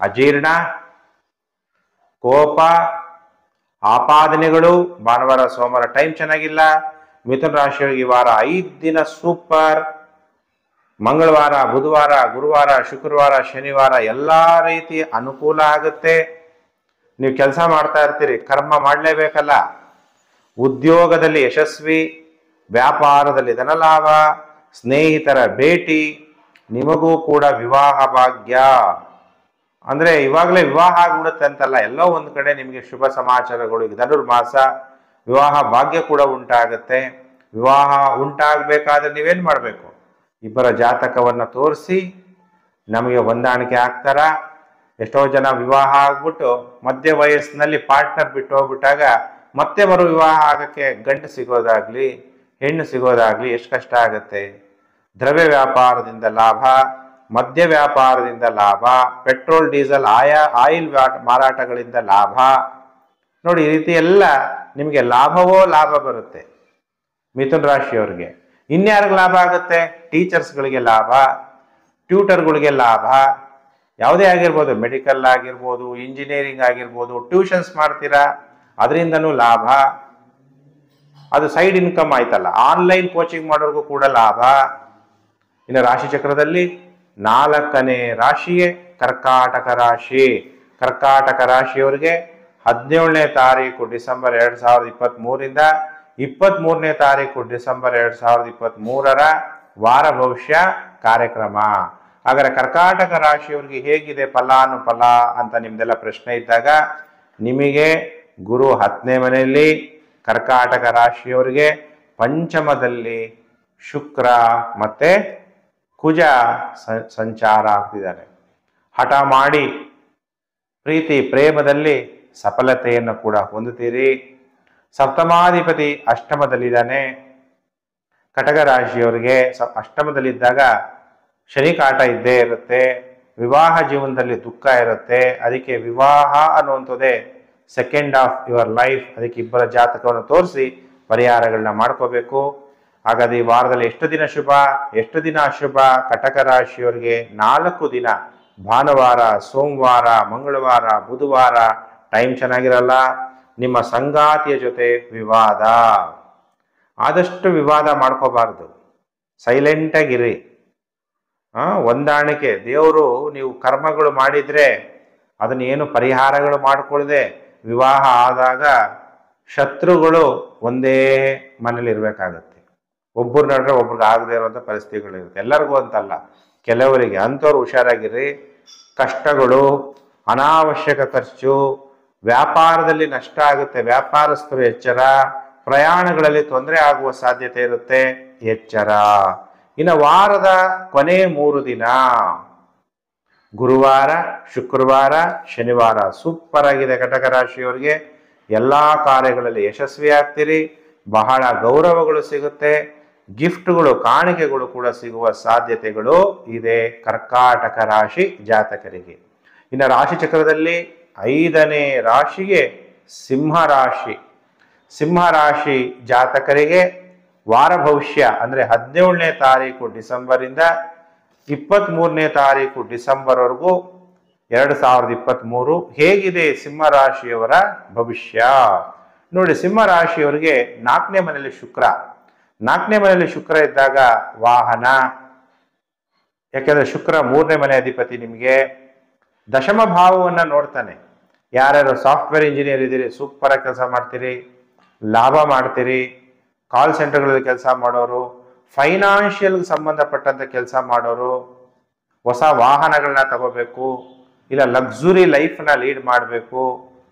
ಅಜೀರ್ಣ, ಕೋಪ, ಆಪಾದನೆಗಳು. ಭಾನುವಾರ ಸೋಮವಾರ ಟೈಮ್ ಚೆನ್ನಾಗಿಲ್ಲ. ಮಿಥುನ ರಾಶಿಯವರಿಗೆ ಈ ವಾರ 5 ದಿನ ಸೂಪರ್. ಮಂಗಳವಾರ, ಬುಧವಾರ, ಗುರುವಾರ, ಶುಕ್ರವಾರ, ಶನಿವಾರ ಎಲ್ಲಾ ರೀತಿ ಅನುಕೂಲ ಆಗುತ್ತೆ. ನೀವು ಕೆಲಸ ಮಾಡ್ತಾ ಇರ್ತೀರಿ, ಕರ್ಮ ಮಾಡಲೇಬೇಕಲ್ಲ. ಉದ್ಯೋಗದಲ್ಲಿ ಯಶಸ್ವಿ, ವ್ಯಾಪಾರದಲ್ಲಿ ಧನಲಾಭ, ಸ್ನೇಹಿತರ ಭೇಟಿ, ನಿಮಗೂ ಕೂಡ ವಿವಾಹ ಭಾಗ್ಯ. ಅಂದ್ರೆ ಇವಾಗಲೇ ವಿವಾಹ ಆಗ್ಬಿಡುತ್ತೆ ಅಂತಲ್ಲ, ಎಲ್ಲೋ ಒಂದು ಕಡೆ ನಿಮಗೆ ಶುಭ ಸಮಾಚಾರಗಳು. ಈಗ ಧನುರ್ಮಾಸ, ವಿವಾಹ ಭಾಗ್ಯ ಕೂಡ ಉಂಟಾಗತ್ತೆ. ವಿವಾಹ ಉಂಟಾಗಬೇಕಾದ್ರೆ ನೀವೇನ್ ಮಾಡಬೇಕು? ಇಬ್ಬರ ಜಾತಕವನ್ನ ತೋರಿಸಿ ನಮಗೆ ಹೊಂದಾಣಿಕೆ ಆಗ್ತಾರ. ಎಷ್ಟೋ ಜನ ವಿವಾಹ ಆಗ್ಬಿಟ್ಟು ಮಧ್ಯ ವಯಸ್ಸಿನಲ್ಲಿ ಪಾರ್ಟ್ನರ್ ಬಿಟ್ಟು ಹೋಗ್ಬಿಟ್ಟಾಗ ಮತ್ತೆ ಮರು ವಿವಾಹ ಆಗಕ್ಕೆ ಗಂಡು ಸಿಗೋದಾಗ್ಲಿ ಹೆಣ್ಣು ಸಿಗೋದಾಗ್ಲಿ ಎಷ್ಟು ಕಷ್ಟ ಆಗತ್ತೆ. ದ್ರವ್ಯ ವ್ಯಾಪಾರದಿಂದ ಲಾಭ, ಮದ್ಯ ವ್ಯಾಪಾರದಿಂದ ಲಾಭ, ಪೆಟ್ರೋಲ್ ಡೀಸೆಲ್ ಆಯಿಲ್ ಮಾರಾಟಗಳಿಂದ ಲಾಭ. ನೋಡಿ, ಈ ರೀತಿ ಎಲ್ಲ ನಿಮಗೆ ಲಾಭವೋ ಲಾಭ ಬರುತ್ತೆ ಮಿಥುನ ರಾಶಿಯವರಿಗೆ. ಇನ್ಯಾರಿಗೆ ಲಾಭ ಆಗುತ್ತೆ? ಟೀಚರ್ಸ್ಗಳಿಗೆ ಲಾಭ, ಟ್ಯೂಟರ್ಗಳಿಗೆ ಲಾಭ. ಯಾವುದೇ ಆಗಿರ್ಬೋದು, ಮೆಡಿಕಲ್ ಆಗಿರ್ಬೋದು, ಇಂಜಿನಿಯರಿಂಗ್ ಆಗಿರ್ಬೋದು, ಟ್ಯೂಷನ್ಸ್ ಮಾಡ್ತೀರಾ ಅದರಿಂದನೂ ಲಾಭ. ಅದು ಸೈಡ್ ಇನ್ಕಮ್ ಆಯ್ತಲ್ಲ. ಆನ್ಲೈನ್ ಕೋಚಿಂಗ್ ಮಾಡೋರ್ಗೂ ಕೂಡ ಲಾಭ. ಇನ್ನು ರಾಶಿ ಚಕ್ರದಲ್ಲಿ 4ನೇ ರಾಶಿಯೇ ಕರ್ಕಾಟಕ ರಾಶಿ. ಕರ್ಕಾಟಕ ರಾಶಿಯವರಿಗೆ 17ನೇ ತಾರೀಕು ಡಿಸೆಂಬರ್ 2023ರಿಂದ 23ನೇ ತಾರೀಕು ಡಿಸೆಂಬರ್ 2023ರ ವಾರ ಭವಿಷ್ಯ ಕಾರ್ಯಕ್ರಮ. ಹಾಗಾದ್ರೆ ಕರ್ಕಾಟಕ ರಾಶಿಯವರಿಗೆ ಹೇಗಿದೆ ಫಲಾನುಫಲ ಅಂತ ನಿಮ್ದೆಲ್ಲ ಪ್ರಶ್ನೆ ಇದ್ದಾಗ, ನಿಮಗೆ ಗುರು 10ನೇ ಮನೆಯಲ್ಲಿ, ಕರ್ಕಾಟಕ ರಾಶಿಯವರಿಗೆ ಪಂಚಮದಲ್ಲಿ ಶುಕ್ರ ಮತ್ತೆ ಕುಜ ಸಂಚಾರ ಆಗ್ತಿದ್ದಾರೆ. ಹಠ ಮಾಡಿ ಪ್ರೀತಿ ಪ್ರೇಮದಲ್ಲಿ ಸಫಲತೆಯನ್ನು ಕೂಡ ಹೊಂದುತ್ತೀರಿ. ಸಪ್ತಮಾಧಿಪತಿ ಅಷ್ಟಮದಲ್ಲಿದ್ದಾನೆ. ಕಟಕ ರಾಶಿಯವರಿಗೆ ಅಷ್ಟಮದಲ್ಲಿದ್ದಾಗ ಶನಿ ಕಾಟ ಇದ್ದೇ ಇರುತ್ತೆ. ವಿವಾಹ ಜೀವನದಲ್ಲಿ ದುಃಖ ಇರುತ್ತೆ. ಅದಕ್ಕೆ ವಿವಾಹ ಅನ್ನುವಂಥದ್ದೇ ಸೆಕೆಂಡ್ ಆಫ್ ಯುವರ್ ಲೈಫ್. ಅದಕ್ಕೆ ಇಬ್ಬರ ಜಾತಕವನ್ನು ತೋರಿಸಿ ಪರಿಹಾರಗಳನ್ನ ಮಾಡ್ಕೋಬೇಕು. ಹಾಗಾದ್ರೆ ಈ ವಾರದಲ್ಲಿ ಎಷ್ಟು ದಿನ ಶುಭ, ಎಷ್ಟು ದಿನ ಅಶುಭ? ಕಟಕ ರಾಶಿಯವರಿಗೆ 4 ದಿನ, ಭಾನುವಾರ, ಸೋಮವಾರ, ಮಂಗಳವಾರ, ಬುಧವಾರ ಟೈಮ್ ಚೆನ್ನಾಗಿರಲ್ಲ. ನಿಮ್ಮ ಸಂಗಾತಿಯ ಜೊತೆ ವಿವಾದ, ಆದಷ್ಟು ವಿವಾದ ಮಾಡ್ಕೋಬಾರ್ದು, ಸೈಲೆಂಟಾಗಿರಿ. ಹೊಂದಾಣಿಕೆ, ದೇವರು ನೀವು ಕರ್ಮಗಳು ಮಾಡಿದ್ರೆ ಅದನ್ನೇನು ಪರಿಹಾರಗಳು ಮಾಡಿಕೊಳ್ಳದೆ ವಿವಾಹ ಆದಾಗ ಶತ್ರುಗಳು ಒಂದೇ ಮನೇಲಿ ಇರಬೇಕಾಗತ್ತೆ. ಒಬ್ಬರು ನಡ್ರೆ ಒಬ್ರಿಗೆ ಆಗದೆ ಇರುವಂಥ ಪರಿಸ್ಥಿತಿಗಳಿರುತ್ತೆ. ಎಲ್ಲರಿಗೂ ಅಂತಲ್ಲ, ಕೆಲವರಿಗೆ. ಅಂಥವ್ರು ಹುಷಾರಾಗಿರಿ. ಕಷ್ಟಗಳು, ಅನಾವಶ್ಯಕ ಖರ್ಚು, ವ್ಯಾಪಾರದಲ್ಲಿ ನಷ್ಟ ಆಗುತ್ತೆ, ವ್ಯಾಪಾರಸ್ಥರು ಎಚ್ಚರ. ಪ್ರಯಾಣಗಳಲ್ಲಿ ತೊಂದರೆ ಆಗುವ ಸಾಧ್ಯತೆ ಇರುತ್ತೆ, ಎಚ್ಚರ. ಇನ್ನು ವಾರದ ಕೊನೆ 3 ದಿನ, ಗುರುವಾರ, ಶುಕ್ರವಾರ, ಶನಿವಾರ ಸೂಪರ್ ಆಗಿದೆ. ಕಟಕ ರಾಶಿಯವರಿಗೆ ಎಲ್ಲ ಕಾರ್ಯಗಳಲ್ಲಿ ಯಶಸ್ವಿ ಆಗ್ತೀರಿ. ಬಹಳ ಗೌರವಗಳು ಸಿಗುತ್ತೆ. ಗಿಫ್ಟ್ಗಳು, ಕಾಣಿಕೆಗಳು ಕೂಡ ಸಿಗುವ ಸಾಧ್ಯತೆಗಳು ಇದೆ ಕರ್ಕಾಟಕ ರಾಶಿ ಜಾತಕರಿಗೆ. ಇನ್ನು ರಾಶಿ ಚಕ್ರದಲ್ಲಿ 5ನೇ ರಾಶಿಗೆ ಸಿಂಹ ರಾಶಿ. ಸಿಂಹ ರಾಶಿ ಜಾತಕರಿಗೆ ವಾರ ಭವಿಷ್ಯ ಅಂದರೆ 17ನೇ ತಾರೀಕು ಡಿಸೆಂಬರಿಂದ 23ನೇ ತಾರೀಕು ಡಿಸೆಂಬರ್ವರೆಗೂ 2023 ಹೇಗಿದೆ ಸಿಂಹ ರಾಶಿಯವರ ಭವಿಷ್ಯ ನೋಡಿ. ಸಿಂಹ ರಾಶಿಯವರಿಗೆ 4ನೇ ಮನೆಯಲ್ಲಿ ಶುಕ್ರ. 4ನೇ ಮನೆಯಲ್ಲಿ ಶುಕ್ರ ಇದ್ದಾಗ ವಾಹನ, ಯಾಕೆಂದ್ರೆ ಶುಕ್ರ 3ನೇ ಮನೆ ಅಧಿಪತಿ. ನಿಮಗೆ ದಶಮ ಭಾವವನ್ನು ನೋಡ್ತಾನೆ. ಯಾರ್ಯಾರು ಸಾಫ್ಟ್ವೇರ್ ಇಂಜಿನಿಯರ್ ಇದ್ದೀರಿ, ಸೂಪರ್ ಆಗಿ ಕೆಲಸ ಮಾಡ್ತೀರಿ, ಲಾಭ ಮಾಡ್ತೀರಿ. ಕಾಲ್ ಸೆಂಟರ್ಗಳಲ್ಲಿ ಕೆಲಸ ಮಾಡೋರು, ಫೈನಾನ್ಷಿಯಲ್ಗೆ ಸಂಬಂಧಪಟ್ಟಂತೆ ಕೆಲಸ ಮಾಡೋರು, ಹೊಸ ವಾಹನಗಳನ್ನ ತಗೋಬೇಕು, ಇಲ್ಲ ಲಕ್ಸುರಿ ಲೈಫ್ನ ಲೀಡ್ ಮಾಡಬೇಕು,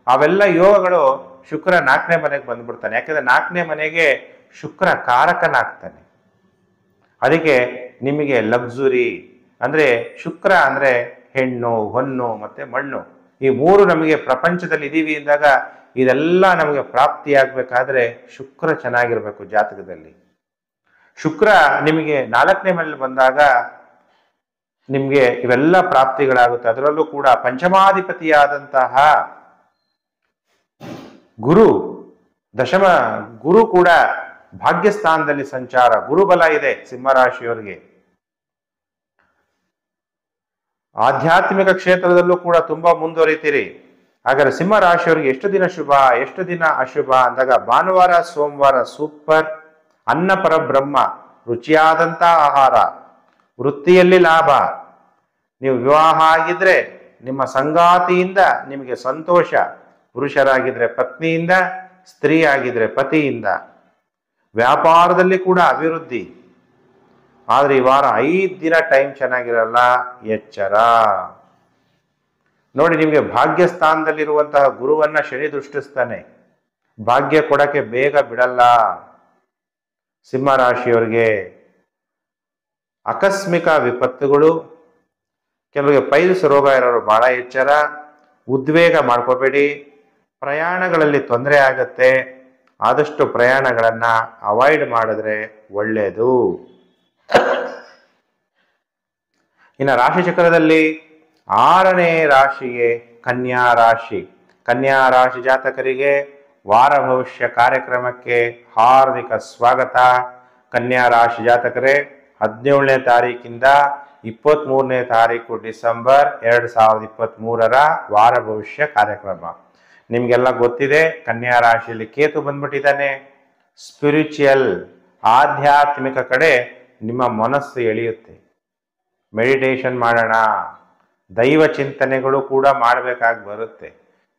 ಅವೆಲ್ಲ ಯೋಗಗಳು ಶುಕ್ರ 4ನೇ ಮನೆಗೆ ಬಂದ್ಬಿಡ್ತಾನೆ. ಯಾಕೆಂದ್ರೆ 4ನೇ ಮನೆಗೆ ಶುಕ್ರ ಕಾರಕನಾಗ್ತಾನೆ. ಅದಕ್ಕೆ ನಿಮಗೆ ಲಕ್ಸುರಿ ಅಂದ್ರೆ ಶುಕ್ರ ಅಂದ್ರೆ ಹೆಣ್ಣು, ಹೊನ್ನು ಮತ್ತೆ ಮಣ್ಣು, ಈ 3 ನಮಗೆ ಪ್ರಪಂಚದಲ್ಲಿ ಇದೀವಿ ಅಂದಾಗ ಇದೆಲ್ಲ ನಮಗೆ ಪ್ರಾಪ್ತಿಯಾಗಬೇಕಾದ್ರೆ ಶುಕ್ರ ಚೆನ್ನಾಗಿರ್ಬೇಕು ಜಾತಕದಲ್ಲಿ. ಶುಕ್ರ ನಿಮಗೆ 4ನೇ ಮನೆಯಲ್ಲಿ ಬಂದಾಗ ನಿಮಗೆ ಇವೆಲ್ಲ ಪ್ರಾಪ್ತಿಗಳಾಗುತ್ತೆ. ಅದರಲ್ಲೂ ಕೂಡ ಪಂಚಮಾಧಿಪತಿಯಾದಂತಹ ಗುರು, ದಶಮ ಗುರು ಕೂಡ ಭಾಗ್ಯಸ್ಥಾನದಲ್ಲಿ ಸಂಚಾರ, ಗುರುಬಲ ಇದೆ ಸಿಂಹರಾಶಿಯವರಿಗೆ. ಆಧ್ಯಾತ್ಮಿಕ ಕ್ಷೇತ್ರದಲ್ಲೂ ಕೂಡ ತುಂಬಾ ಮುಂದುವರಿತೀರಿ. ಹಾಗಾದ್ರೆ ಸಿಂಹ ರಾಶಿಯವರಿಗೆ ಎಷ್ಟು ದಿನ ಶುಭ, ಎಷ್ಟು ದಿನ ಅಶುಭ ಅಂದಾಗ ಭಾನುವಾರ, ಸೋಮವಾರ ಸೂಪರ್. ಅನ್ನ ಪರಬ್ರಹ್ಮ, ರುಚಿಯಾದಂಥ ಆಹಾರ, ವೃತ್ತಿಯಲ್ಲಿ ಲಾಭ. ನೀವು ವಿವಾಹ ಆಗಿದ್ರೆ ನಿಮ್ಮ ಸಂಗಾತಿಯಿಂದ ನಿಮಗೆ ಸಂತೋಷ, ಪುರುಷರಾಗಿದ್ರೆ ಪತ್ನಿಯಿಂದ, ಸ್ತ್ರೀ ಆಗಿದ್ರೆ ಪತಿಯಿಂದ. ವ್ಯಾಪಾರದಲ್ಲಿ ಕೂಡ ಅಭಿವೃದ್ಧಿ. ಆದ್ರೆ ಈ ವಾರ 5 ದಿನ ಟೈಮ್ ಚೆನ್ನಾಗಿರಲ್ಲ, ಎಚ್ಚರ ನೋಡಿ. ನಿಮಗೆ ಭಾಗ್ಯ ಸ್ಥಾನದಲ್ಲಿರುವಂತಹ ಗುರುವನ್ನ ಶನಿ ದೃಷ್ಟಿಸ್ತಾನೆ. ಭಾಗ್ಯ ಕೊಡಕ್ಕೆ ಬೇಗ ಬಿಡಲ್ಲ. ಸಿಂಹ ರಾಶಿಯವರಿಗೆ ಆಕಸ್ಮಿಕ ವಿಪತ್ತುಗಳು, ಕೆಲವರಿಗೆ ಪೈಲ್ಸ್ ರೋಗ ಇರೋರು ಬಹಳ ಎಚ್ಚರ. ಉದ್ವೇಗ ಮಾಡ್ಕೋಬೇಡಿ. ಪ್ರಯಾಣಗಳಲ್ಲಿ ತೊಂದರೆ ಆಗತ್ತೆ, ಆದಷ್ಟು ಪ್ರಯಾಣಗಳನ್ನ ಅವಾಯ್ಡ್ ಮಾಡಿದ್ರೆ ಒಳ್ಳೆಯದು. ಇನ್ನು ರಾಶಿ ಚಕ್ರದಲ್ಲಿ 6ನೇ ರಾಶಿಗೆ ಕನ್ಯಾ ರಾಶಿ. ಕನ್ಯಾ ರಾಶಿ ಜಾತಕರಿಗೆ ವಾರ ಭವಿಷ್ಯ ಕಾರ್ಯಕ್ರಮಕ್ಕೆ ಹಾರ್ದಿಕ ಸ್ವಾಗತ. ಕನ್ಯಾ ರಾಶಿ ಜಾತಕರೇ 17ನೇ ತಾರೀಕಿಂದ 23ನೇ ತಾರೀಕು ಡಿಸೆಂಬರ್ 2023 ವಾರ ಭವಿಷ್ಯ ಕಾರ್ಯಕ್ರಮ. ನಿಮ್ಗೆಲ್ಲ ಗೊತ್ತಿದೆ, ಕನ್ಯಾ ರಾಶಿಯಲ್ಲಿ ಕೇತು ಬಂದ್ಬಿಟ್ಟಿದ್ದಾನೆ. ಸ್ಪಿರಿಚುಯಲ್, ಆಧ್ಯಾತ್ಮಿಕ ಕಡೆ ನಿಮ್ಮ ಮನಸ್ಸು ಎಳೆಯುತ್ತೆ. ಮೆಡಿಟೇಷನ್ ಮಾಡೋಣ, ದೈವ ಚಿಂತನೆಗಳು ಕೂಡ ಮಾಡಬೇಕಾಗಿ ಬರುತ್ತೆ.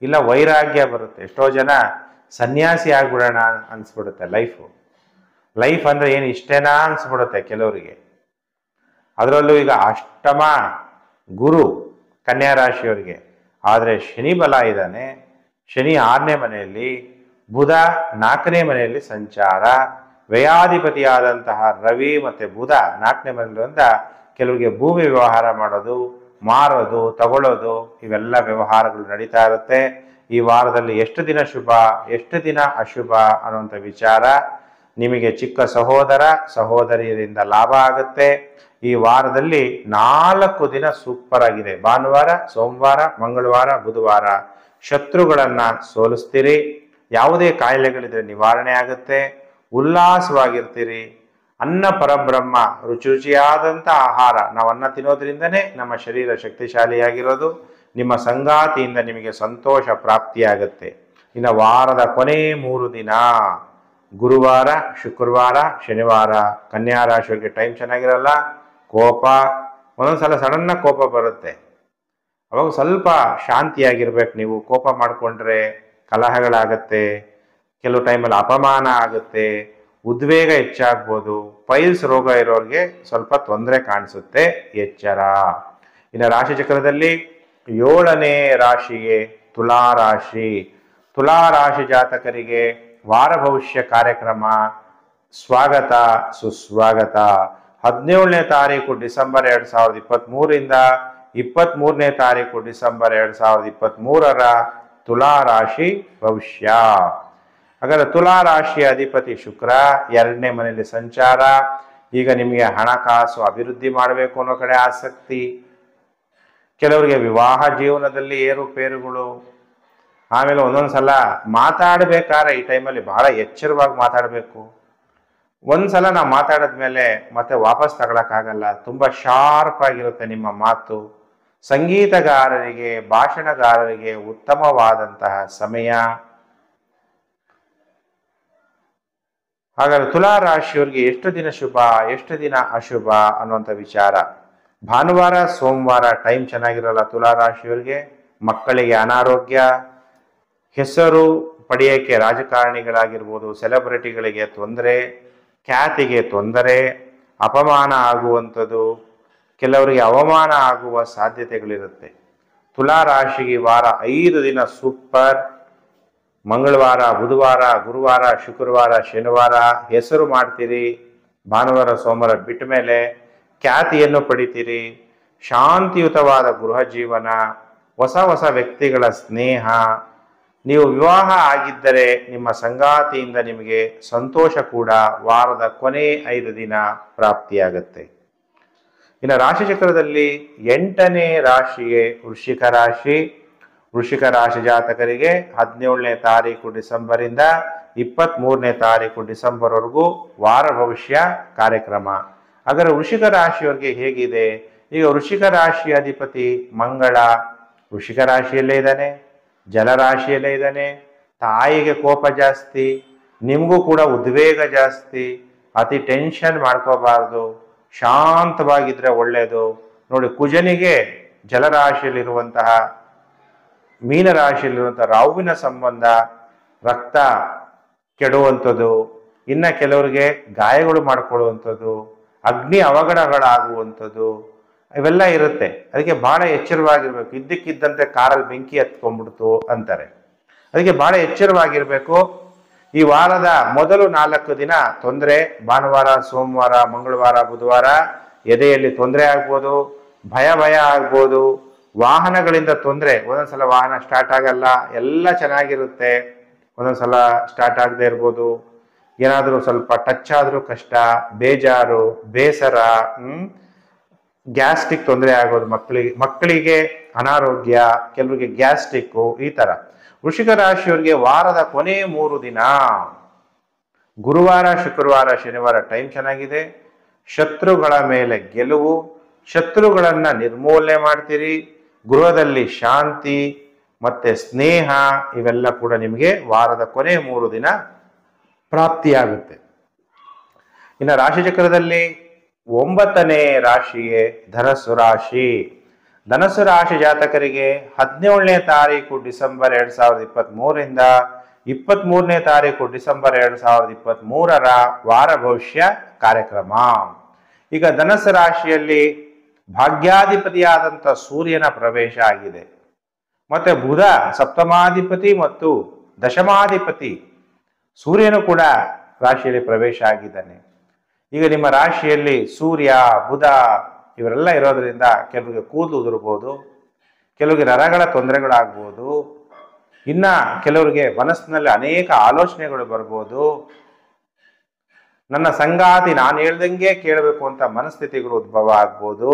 ಇಲ್ಲ ವೈರಾಗ್ಯ ಬರುತ್ತೆ. ಎಷ್ಟೋ ಜನ ಸನ್ಯಾಸಿ ಆಗ್ಬಿಡೋಣ ಅನ್ಸ್ಬಿಡುತ್ತೆ. ಲೈಫ್ ಅಂದ್ರೆ ಏನು ಇಷ್ಟೇನಾ ಅನ್ಸ್ಬಿಡುತ್ತೆ ಕೆಲವರಿಗೆ. ಅದರಲ್ಲೂ ಈಗ ಅಷ್ಟಮ ಗುರು ಕನ್ಯಾ ರಾಶಿಯವರಿಗೆ. ಆದರೆ ಶನಿ ಬಲ ಇದ್ದಾನೆ. ಶನಿ 6ನೇ ಮನೆಯಲ್ಲಿ, ಬುಧ 4ನೇ ಮನೆಯಲ್ಲಿ ಸಂಚಾರ. ವ್ಯಯಾಧಿಪತಿಯಾದಂತಹ ರವಿ ಮತ್ತೆ ಬುಧ 4ನೇ ಮನೆಯಿಂದ ಕೆಲವರಿಗೆ ಭೂಮಿ ವ್ಯವಹಾರ ಮಾಡೋದು, ಮಾರೋದು, ತಗೊಳ್ಳೋದು, ಇವೆಲ್ಲ ವ್ಯವಹಾರಗಳು ನಡೀತಾ ಇರುತ್ತೆ. ಈ ವಾರದಲ್ಲಿ ಎಷ್ಟು ದಿನ ಶುಭ, ಎಷ್ಟು ದಿನ ಅಶುಭ ಅನ್ನುವಂಥ ವಿಚಾರ. ನಿಮಗೆ ಚಿಕ್ಕ ಸಹೋದರ ಸಹೋದರಿಯರಿಂದ ಲಾಭ ಆಗುತ್ತೆ. ಈ ವಾರದಲ್ಲಿ 4 ದಿನ ಸೂಪರ್ ಆಗಿದೆ. ಭಾನುವಾರ, ಸೋಮವಾರ, ಮಂಗಳವಾರ, ಬುಧವಾರ ಶತ್ರುಗಳನ್ನ ಸೋಲಿಸ್ತೀರಿ. ಯಾವುದೇ ಕಾಯಿಲೆಗಳಿದ್ರೆ ನಿವಾರಣೆ ಆಗುತ್ತೆ. ಉಲ್ಲಾಸವಾಗಿರ್ತೀರಿ. ಅನ್ನ ಪರಬ್ರಹ್ಮ, ರುಚಿ ರುಚಿಯಾದಂಥ ಆಹಾರ. ನಾವು ಅನ್ನ ತಿನ್ನೋದ್ರಿಂದನೇ ನಮ್ಮ ಶರೀರ ಶಕ್ತಿಶಾಲಿಯಾಗಿರೋದು. ನಿಮ್ಮ ಸಂಗಾತಿಯಿಂದ ನಿಮಗೆ ಸಂತೋಷ ಪ್ರಾಪ್ತಿಯಾಗುತ್ತೆ. ಇನ್ನು ವಾರದ ಕೊನೆ 3 ದಿನ ಗುರುವಾರ, ಶುಕ್ರವಾರ, ಶನಿವಾರ ಕನ್ಯಾ ರಾಶಿಯವರಿಗೆ ಟೈಮ್ ಚೆನ್ನಾಗಿರಲ್ಲ. ಕೋಪ, ಒಂದೊಂದ್ಸಲ ಸಡನ್ನಾಗಿ ಕೋಪ ಬರುತ್ತೆ. ಅವಾಗ ಸ್ವಲ್ಪ ಶಾಂತಿಯಾಗಿರ್ಬೇಕು. ನೀವು ಕೋಪ ಮಾಡಿಕೊಂಡ್ರೆ ಕಲಹಗಳಾಗತ್ತೆ. ಕೆಲವು ಟೈಮಲ್ಲಿ ಅಪಮಾನ ಆಗುತ್ತೆ. ಉದ್ವೇಗ ಹೆಚ್ಚಾಗ್ಬೋದು. ಪೈಲ್ಸ್ ರೋಗ ಇರೋರಿಗೆ ಸ್ವಲ್ಪ ತೊಂದರೆ ಕಾಣಿಸುತ್ತೆ. ಎಚ್ಚರ. ಇನ್ನು ರಾಶಿ ಚಕ್ರದಲ್ಲಿ 7ನೇ ರಾಶಿಗೆ ತುಲಾರಾಶಿ. ತುಲಾರಾಶಿ ಜಾತಕರಿಗೆ ವಾರ ಭವಿಷ್ಯ ಕಾರ್ಯಕ್ರಮ ಸ್ವಾಗತ ಸುಸ್ವಾಗತ. 17ನೇ ತಾರೀಕು ಡಿಸೆಂಬರ್ 2023ರಿಂದ 23ನೇ ತಾರೀಕು ಡಿಸೆಂಬರ್ 2023ರ ತುಲಾರಾಶಿ ಭವಿಷ್ಯ. ಹಾಗಾದ್ರೆ ತುಲಾರಾಶಿಯ ಅಧಿಪತಿ ಶುಕ್ರ 2ನೇ ಮನೆಯಲ್ಲಿ ಸಂಚಾರ. ಈಗ ನಿಮಗೆ ಹಣಕಾಸು ಅಭಿವೃದ್ಧಿ ಮಾಡಬೇಕು ಅನ್ನೋ ಕಡೆ ಆಸಕ್ತಿ. ಕೆಲವರಿಗೆ ವಿವಾಹ ಜೀವನದಲ್ಲಿ ಏರುಪೇರುಗಳು. ಆಮೇಲೆ ಒಂದೊಂದ್ಸಲ ಮಾತಾಡಬೇಕಾದ್ರೆ ಈ ಟೈಮಲ್ಲಿ ಬಹಳ ಎಚ್ಚರವಾಗಿ ಮಾತಾಡಬೇಕು. ಒಂದ್ಸಲ ನಾವು ಮಾತಾಡಿದ್ಮೇಲೆ ಮತ್ತೆ ವಾಪಸ್ ತಗೊಳಕ್ಕಾಗಲ್ಲ. ತುಂಬಾ ಶಾರ್ಪ್ ಆಗಿರುತ್ತೆ ನಿಮ್ಮ ಮಾತು. ಸಂಗೀತಗಾರರಿಗೆ, ಭಾಷಣಗಾರರಿಗೆ ಉತ್ತಮವಾದಂತಹ ಸಮಯ. ಹಾಗಾದ್ರೆ ತುಲಾರಾಶಿಯವರಿಗೆ ಎಷ್ಟು ದಿನ ಶುಭ, ಎಷ್ಟು ದಿನ ಅಶುಭ ಅನ್ನುವಂಥ ವಿಚಾರ. ಭಾನುವಾರ, ಸೋಮವಾರ ಟೈಮ್ ಚೆನ್ನಾಗಿರಲ್ಲ ತುಲಾರಾಶಿಯವರಿಗೆ. ಮಕ್ಕಳಿಗೆ ಅನಾರೋಗ್ಯ, ಹೆಸರು ಪಡೆಯೋಕ್ಕೆ ರಾಜಕಾರಣಿಗಳಾಗಿರ್ಬೋದು, ಸೆಲೆಬ್ರಿಟಿಗಳಿಗೆ ತೊಂದರೆ, ಖ್ಯಾತಿಗೆ ತೊಂದರೆ, ಅಪಮಾನ ಆಗುವಂಥದ್ದು, ಕೆಲವರಿಗೆ ಅವಮಾನ ಆಗುವ ಸಾಧ್ಯತೆಗಳಿರುತ್ತೆ. ತುಲಾರಾಶಿಗೆ ವಾರ 5 ದಿನ ಸೂಪರ್. ಮಂಗಳವಾರ, ಬುಧವಾರ, ಗುರುವಾರ, ಶುಕ್ರವಾರ, ಶನಿವಾರ ಹೆಸರು ಮಾಡ್ತೀರಿ. ಭಾನುವಾರ, ಸೋಮವಾರ ಬಿಟ್ಟ ಮೇಲೆ ಖ್ಯಾತಿಯನ್ನು ಪಡಿತೀರಿ. ಶಾಂತಿಯುತವಾದ ಗೃಹ ಜೀವನ, ಹೊಸ ಹೊಸ ವ್ಯಕ್ತಿಗಳ ಸ್ನೇಹ. ನೀವು ವಿವಾಹ ಆಗಿದ್ದರೆ ನಿಮ್ಮ ಸಂಗಾತಿಯಿಂದ ನಿಮಗೆ ಸಂತೋಷ ಕೂಡ ವಾರದ ಕೊನೆ 5 ದಿನ ಪ್ರಾಪ್ತಿಯಾಗುತ್ತೆ. ಇನ್ನು ರಾಶಿಚಕ್ರದಲ್ಲಿ 8ನೇ ರಾಶಿಗೆ ವೃಶ್ಚಿಕ ರಾಶಿ. ವೃಶ್ಚಿಕ ರಾಶಿ ಜಾತಕರಿಗೆ 17ನೇ ತಾರೀಕು ಡಿಸೆಂಬರಿಂದ 23ನೇ ತಾರೀಕು ಡಿಸೆಂಬರ್ವರೆಗೂ ವಾರ ಭವಿಷ್ಯ ಕಾರ್ಯಕ್ರಮ. ಹಾಗಾದ್ರೆ ವೃಶ್ಚಿಕ ರಾಶಿಯವರಿಗೆ ಹೇಗಿದೆ? ಈಗ ವೃಶ್ಚಿಕ ರಾಶಿಯ ಅಧಿಪತಿ ಮಂಗಳ ವೃಶ್ಚಿಕ ರಾಶಿಯಲ್ಲೇ ಇದ್ದಾನೆ, ಜಲರಾಶಿಯಲ್ಲೇ ಇದ್ದಾನೆ. ತಾಯಿಗೆ ಕೋಪ ಜಾಸ್ತಿ, ನಿಮಗೂ ಕೂಡ ಉದ್ವೇಗ ಜಾಸ್ತಿ. ಅತಿ ಟೆನ್ಷನ್ ಮಾಡ್ಕೋಬಾರ್ದು, ಶಾಂತವಾಗಿದ್ರೆ ಒಳ್ಳೆಯದು. ನೋಡಿ, ಕುಜನಿಗೆ ಜಲರಾಶಿಯಲ್ಲಿರುವಂತಹ ಮೀನರಾಶಿಯಲ್ಲಿರುವಂತಹ ರಾಹುವಿನ ಸಂಬಂಧ ರಕ್ತ ಕೆಡುವಂಥದ್ದು, ಇನ್ನ ಕೆಲವರಿಗೆ ಗಾಯಗಳು ಮಾಡ್ಕೊಳ್ಳುವಂಥದ್ದು, ಅಗ್ನಿ ಅವಘಡಗಳಾಗುವಂಥದ್ದು ಇವೆಲ್ಲ ಇರುತ್ತೆ. ಅದಕ್ಕೆ ಬಹಳ ಎಚ್ಚರವಾಗಿರ್ಬೇಕು. ಇದ್ದಕ್ಕಿದ್ದಂತೆ ಕಾರಲ್ಲಿ ಬೆಂಕಿ ಹತ್ಕೊಂಡ್ಬಿಡ್ತು ಅಂತಾರೆ. ಅದಕ್ಕೆ ಬಹಳ ಎಚ್ಚರವಾಗಿರ್ಬೇಕು. ಈ ವಾರದ ಮೊದಲು 4 ದಿನ ತೊಂದರೆ. ಭಾನುವಾರ, ಸೋಮವಾರ, ಮಂಗಳವಾರ, ಬುಧವಾರ ಎದೆಯಲ್ಲಿ ತೊಂದರೆ ಆಗ್ಬೋದು, ಭಯ ಆಗ್ಬೋದು. ವಾಹನಗಳಿಂದ ತೊಂದರೆ. ಒಂದೊಂದ್ಸಲ ವಾಹನ ಸ್ಟಾರ್ಟ್ ಆಗಲ್ಲ, ಎಲ್ಲ ಚೆನ್ನಾಗಿರುತ್ತೆ. ಒಂದೊಂದ್ಸಲ ಸ್ಟಾರ್ಟ್ ಆಗದೆ ಇರ್ಬೋದು. ಏನಾದರೂ ಸ್ವಲ್ಪ ಟಚ್ ಆದರೂ ಕಷ್ಟ, ಬೇಜಾರು, ಬೇಸರ, ಗ್ಯಾಸ್ಟ್ರಿಕ್ ತೊಂದರೆ ಆಗೋದು. ಮಕ್ಕಳಿಗೆ ಅನಾರೋಗ್ಯ, ಕೆಲವರಿಗೆ ಗ್ಯಾಸ್ಟ್ರಿಕ್ಕು, ಈ ತರ. ವೃಶ್ಚಿಕ ರಾಶಿಯವರಿಗೆ ವಾರದ ಕೊನೆ 3 ದಿನ ಗುರುವಾರ, ಶುಕ್ರವಾರ, ಶನಿವಾರ ಟೈಮ್ ಚೆನ್ನಾಗಿದೆ. ಶತ್ರುಗಳ ಮೇಲೆ ಗೆಲುವು, ಶತ್ರುಗಳನ್ನ ನಿರ್ಮೂಲನೆ ಮಾಡ್ತೀರಿ. ಗೃಹದಲ್ಲಿ ಶಾಂತಿ ಮತ್ತೆ ಸ್ನೇಹ ಇವೆಲ್ಲ ಕೂಡ ನಿಮಗೆ ವಾರದ ಕೊನೆ 3 ದಿನ ಪ್ರಾಪ್ತಿಯಾಗುತ್ತೆ. ಇನ್ನು ರಾಶಿಚಕ್ರದಲ್ಲಿ 9ನೇ ರಾಶಿಯೇ ಧನಸ್ಸು ರಾಶಿ. ಧನಸ್ಸು ರಾಶಿ ಜಾತಕರಿಗೆ 17ನೇ ತಾರೀಕು ಡಿಸೆಂಬರ್ 2023ರಿಂದ 23ನೇ ತಾರೀಕು ಡಿಸೆಂಬರ್ 2023ರ ವಾರ ಭವಿಷ್ಯ ಕಾರ್ಯಕ್ರಮ. ಈಗ ಧನಸ್ಸು ರಾಶಿಯಲ್ಲಿ ಭಾಗ್ಯಾಧಿಪತಿಯಾದಂಥ ಸೂರ್ಯನ ಪ್ರವೇಶ ಆಗಿದೆ. ಮತ್ತೆ ಬುಧ ಸಪ್ತಮಾಧಿಪತಿ ಮತ್ತು ದಶಮಾಧಿಪತಿ ಸೂರ್ಯನು ಕೂಡ ರಾಶಿಯಲ್ಲಿ ಪ್ರವೇಶ ಆಗಿದ್ದಾನೆ. ಈಗ ನಿಮ್ಮ ರಾಶಿಯಲ್ಲಿ ಸೂರ್ಯ, ಬುಧ ಇವರೆಲ್ಲ ಇರೋದ್ರಿಂದ ಕೆಲವರಿಗೆ ಕೂದಲು ಉದುರ್ಬೋದು, ಕೆಲವರಿಗೆ ನರಗಳ ತೊಂದರೆಗಳಾಗ್ಬೋದು. ಇನ್ನ ಕೆಲವರಿಗೆ ಮನಸ್ಸಿನಲ್ಲಿ ಅನೇಕ ಆಲೋಚನೆಗಳು ಬರ್ಬೋದು. ನನ್ನ ಸಂಗಾತಿ ನಾನು ಹೇಳ್ದಂಗೆ ಕೇಳಬೇಕು ಅಂತ ಮನಸ್ಥಿತಿಗಳು ಉದ್ಭವ ಆಗ್ಬೋದು.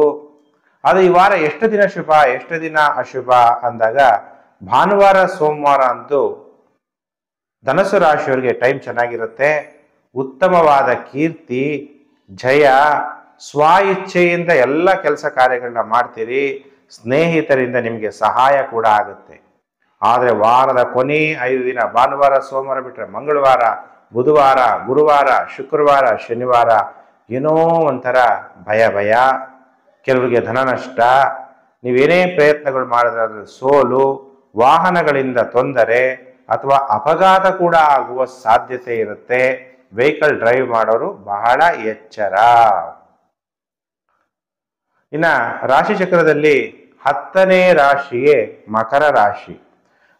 ಅದು ಈ ವಾರ ಎಷ್ಟು ದಿನ ಶುಭ ಎಷ್ಟು ದಿನ ಅಶುಭ ಅಂದಾಗ ಭಾನುವಾರ ಸೋಮವಾರ ಅಂತೂ ಧನಸ್ಸು ರಾಶಿಯವರಿಗೆ ಟೈಮ್ ಚೆನ್ನಾಗಿರುತ್ತೆ. ಉತ್ತಮವಾದ ಕೀರ್ತಿ, ಜಯ, ಸ್ವ ಇಚ್ಛೆಯಿಂದ ಎಲ್ಲ ಕೆಲಸ ಕಾರ್ಯಗಳನ್ನ ಮಾಡ್ತೀರಿ. ಸ್ನೇಹಿತರಿಂದ ನಿಮಗೆ ಸಹಾಯ ಕೂಡ ಆಗುತ್ತೆ. ಆದರೆ ವಾರದ ಕೊನೆ 5 ದಿನ ಭಾನುವಾರ ಸೋಮವಾರ ಬಿಟ್ಟರೆ ಮಂಗಳವಾರ, ಬುಧವಾರ, ಗುರುವಾರ, ಶುಕ್ರವಾರ, ಶನಿವಾರ ಏನೋ ಒಂಥರ ಭಯ, ಕೆಲವರಿಗೆ ಧನ ನಷ್ಟ, ನೀವೇನೇ ಪ್ರಯತ್ನಗಳು ಮಾಡಿದ್ರೆ ಸೋಲು, ವಾಹನಗಳಿಂದ ತೊಂದರೆ ಅಥವಾ ಅಪಘಾತ ಕೂಡ ಆಗುವ ಸಾಧ್ಯತೆ ಇರುತ್ತೆ. ವೆಹಿಕಲ್ ಡ್ರೈವ್ ಮಾಡೋರು ಬಹಳ ಎಚ್ಚರ. ಇನ್ನ ರಾಶಿ ಚಕ್ರದಲ್ಲಿ 10ನೇ ರಾಶಿಯೇ ಮಕರ ರಾಶಿ.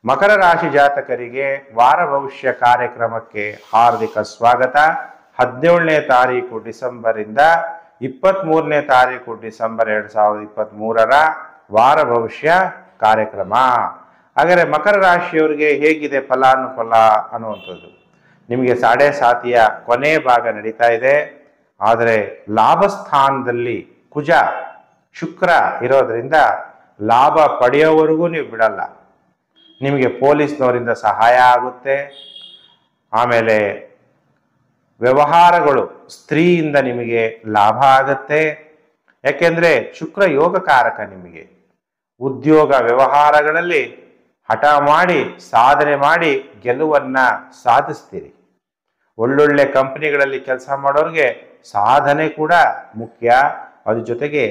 ಮಕರ ರಾಶಿ ಜಾತಕರಿಗೆ ವಾರ ಭವಿಷ್ಯ ಕಾರ್ಯಕ್ರಮಕ್ಕೆ ಹಾರ್ದಿಕ ಸ್ವಾಗತ. 17ನೇ ತಾರೀಕು ಡಿಸೆಂಬರಿಂದ 23ನೇ ತಾರೀಕು ಡಿಸೆಂಬರ್ 2023ರ ವಾರ ಭವಿಷ್ಯ ಕಾರ್ಯಕ್ರಮ. ಹಾಗಾದರೆ ಮಕರ ರಾಶಿಯವರಿಗೆ ಹೇಗಿದೆ ಫಲಾನುಫಲ ಅನ್ನುವಂಥದ್ದು? ನಿಮಗೆ ಸಾಡೆ ಸಾತಿಯ ಕೊನೆ ಭಾಗ ನಡೀತಾ ಇದೆ. ಆದರೆ ಲಾಭಸ್ಥಾನದಲ್ಲಿ ಕುಜ ಶುಕ್ರ ಇರೋದ್ರಿಂದ ಲಾಭ ಪಡೆಯೋವರೆಗೂ ನೀವು ಬಿಡಲ್ಲ. ನಿಮಗೆ ಪೊಲೀಸ್ನವರಿಂದ ಸಹಾಯ ಆಗುತ್ತೆ. ಆಮೇಲೆ ವ್ಯವಹಾರಗಳು, ಸ್ತ್ರೀಯಿಂದ ನಿಮಗೆ ಲಾಭ ಆಗುತ್ತೆ. ಯಾಕೆಂದ್ರೆ ಶುಕ್ರ ಯೋಗಕಾರಕ. ನಿಮಗೆ ಉದ್ಯೋಗ ವ್ಯವಹಾರಗಳಲ್ಲಿ ಹಠ ಮಾಡಿ ಸಾಧನೆ ಮಾಡಿ ಗೆಲುವನ್ನ ಸಾಧಿಸ್ತೀರಿ. ಒಳ್ಳೊಳ್ಳೆ ಕಂಪನಿಗಳಲ್ಲಿ ಕೆಲಸ ಮಾಡೋರಿಗೆ ಸಾಧನೆ ಕೂಡ ಮುಖ್ಯ. ಅದ್ರ ಜೊತೆಗೆ